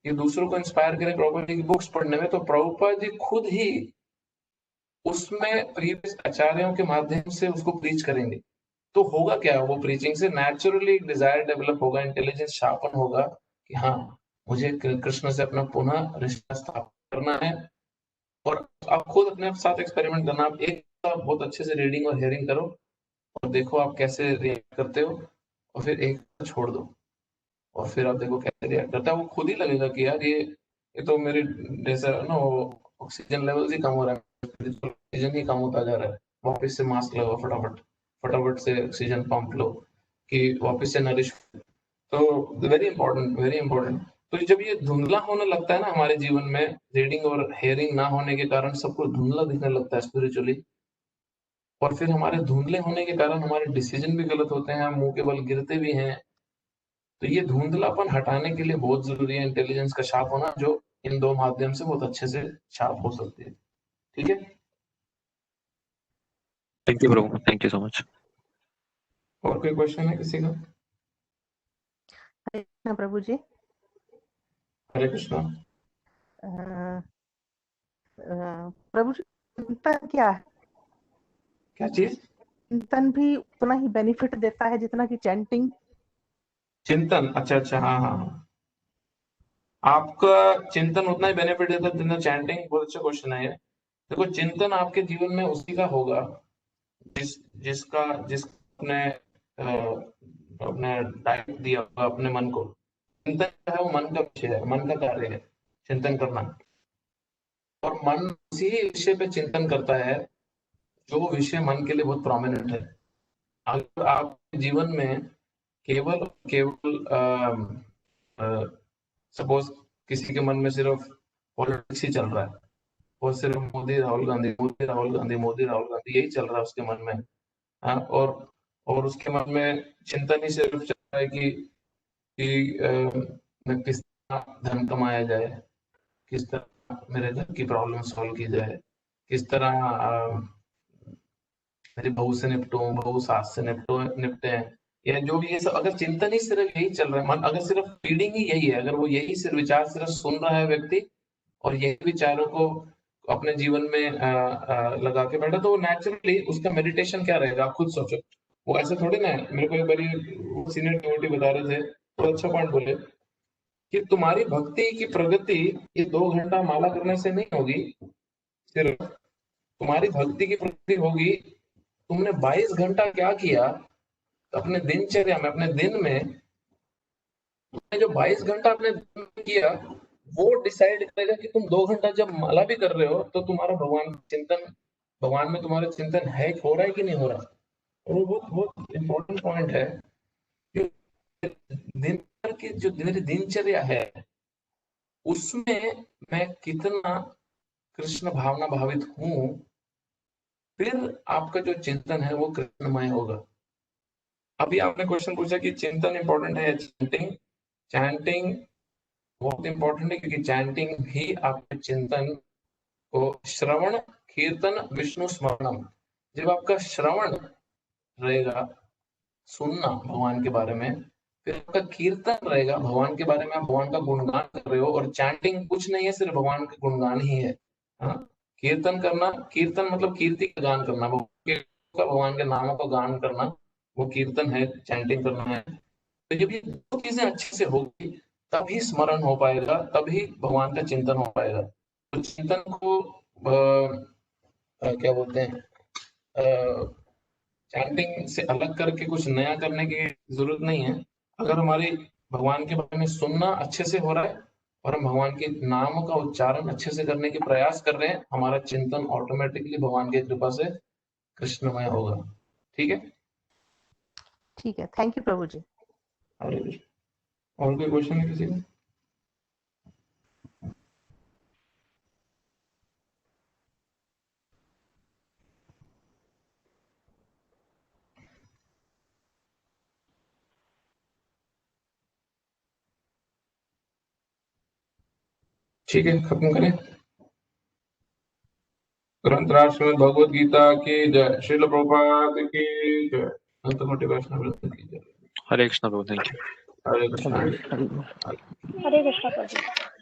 ये दूसरों को इंस्पायर करें प्रभुपाद जी की बुक्स पढ़ने में, तो प्रभुपाद जी खुद ही उसमें प्रीवियस आचार्यों के माध्यम से उसको प्रीच करेंगे। तो होगा क्या, वो प्रीचिंग से नेचुरली एक डिजायर डेवलप होगा, इंटेलिजेंस शार्पन होगा कि हाँ, मुझे कृष्ण से अपना पुनः रिश्ता स्थापित करना है। और आप खुद अपने साथ एक्सपेरिमेंट करना, आप एक बहुत अच्छे से रीडिंग और हेयरिंग करो, और देखो आप कैसे रिएक्ट करते हो, और फिर एक छोड़ दो, और फिर आप देखो कैसे रिएक्ट करता है, वो खुद ही लगेगा कि यार ये तो मेरे जैसा ना, वो ऑक्सीजन लेवल ही कम हो रहा है, ऑक्सीजन ही कम होता जा रहा है, वापस से मास्क लगाओ, फटाफट फटाफट से ऑक्सीजन पंप लो, कि वापस से नरिश। तो वेरी इंपॉर्टेंट, वेरी इंपॉर्टेंट। तो जब ये धुंधला होने लगता है ना हमारे जीवन में, रीडिंग और हेयरिंग ना होने के कारण सब कुछ धुंधला दिखने लगता है स्पिरिचुअली, और फिर हमारे धुंधले होने के कारण हमारे डिसीजन भी गलत होते हैं, हम मुंह के बल गिरते भी हैं। तो ये धुंधलापन हटाने के लिए बहुत जरूरी है इंटेलिजेंस का शार्प होना, जो इन दो माध्यम से बहुत अच्छे से शार्प हो सकती है। ठीक है। Thank you Prabhu, thank you so much. और कोई क्वेश्चन है किसी का? हरे कृष्णा प्रभु जी। हरे कृष्णा। प्रभु जी, चिंतन क्या है? क्या चीज? चिंतन भी उतना ही बेनिफिट देता है जितना कि चैंटिंग? चिंतन, अच्छा अच्छा, हाँ हाँ हाँ। आपका चिंतन उतना ही बेनिफिट देता है जितना चैंटिंग? बहुत अच्छा क्वेश्चन है ये। देखो, चिंतन आपके जीवन में उसी का होगा जिसने अपने डाइट दिया होगा अपने मन को। चिंतन जो है वो मन का विषय है, मन का कार्य है चिंतन करना। और मन उसी विषय पे चिंतन करता है जो विषय मन के लिए बहुत प्रोमिनेंट है। अगर आपके जीवन में केवल केवल सपोज किसी के मन में सिर्फ पॉलिटिक्स ही चल रहा है, वो सिर्फ मोदी राहुल गांधी, मोदी राहुल गांधी, मोदी राहुल गांधी, यही चल रहा है उसके मन में। हाँ, और उसके मन में चिंतन ही सिर्फ चल रहा है कि किस तरह धन कमाया जाए, किस तरह मेरे घर की प्रॉब्लम सॉल्व की जाए, किस तरह मेरी बहू से निपटूं, बहू सास से निपटे, या जो भी ये सब। अगर चिंतन ही सिर्फ यही चल रहा है, मन अगर सिर्फ फीडिंग ही यही है, अगर वो यही सिर्फ विचार सिर्फ सुन रहा है व्यक्ति और यही विचारों को अपने जीवन में लगा के बैठा, तो नेचुरली उसका मेडिटेशन क्या रहेगा, आप खुद सोचो। वो ऐसे थोड़ी ना है। मेरे को एक बारी सीनियर डिवोटी बता रहे थे, तो अच्छा पॉइंट बोले कि तुम्हारी भक्ति की प्रगति ये 2 घंटा माला करने से नहीं होगी। सिर्फ तुम्हारी भक्ति की प्रगति होगी, तुमने 22 घंटा क्या किया अपने दिनचर्या में, अपने दिन में। तुमने जो 22 घंटा अपने दिन में किया, वो डिसाइड करेगा कि तुम 2 घंटा जब माला भी कर रहे हो तो तुम्हारा भगवान में तुम्हारा चिंतन है, हो रहा है कि नहीं हो रहा। और वो बहुत बहुत इम्पोर्टेंट पॉइंट है कि दिन भर की जो मेरी दिनचर्या है उसमें मैं कितना कृष्ण भावना भावित हूँ, फिर आपका जो चिंतन है वो कृष्णमय होगा। अभी आपने क्वेश्चन पूछा कि चिंतन इंपॉर्टेंट है या चैंटिंग। चैंटिंग बहुत इंपॉर्टेंट है, क्योंकि चैंटिंग भी आपके चिंतन को, श्रवण कीर्तन विष्णु स्मरणम, जब आपका श्रवण रहेगा, सुनना भगवान के बारे में, फिर आपका कीर्तन रहेगा भगवान के बारे में, आप भगवान का गुणगान कर रहे हो। और चैंटिंग कुछ नहीं है, सिर्फ भगवान का गुणगान ही है। हाँ, कीर्तन करना, कीर्तन मतलब कीर्ति का गान करना, भगवान के नामों का गान करना, वो कीर्तन है, चैंटिंग करना है। तो जब ये दो चीजें अच्छे से होगी तभी स्मरण हो पाएगा, तभी भगवान का चिंतन हो पाएगा। तो चिंतन को क्या बोलते हैं, चैंटिंग से अलग करके कुछ नया करने की जरूरत नहीं है। अगर हमारी भगवान के बारे में सुनना अच्छे से हो रहा है और हम भगवान के नामों का उच्चारण अच्छे से करने की प्रयास कर रहे हैं, हमारा चिंतन ऑटोमेटिकली भगवान की कृपा से कृष्णमय होगा। ठीक है, ठीक है, थैंक यू प्रभु जी। हरे कृष्ण। और कोई क्वेश्चन है किसी का? ठीक है, खत्म करें। ग्रंथराज श्रीमद् भगवद गीता की जय। श्रील प्रभुपाद की जय। अंत कोटि वैष्णव वृंद की जय। हरे कृष्णा प्रभु, thank you. Hare Krishna. Hare Krishna Prabhu.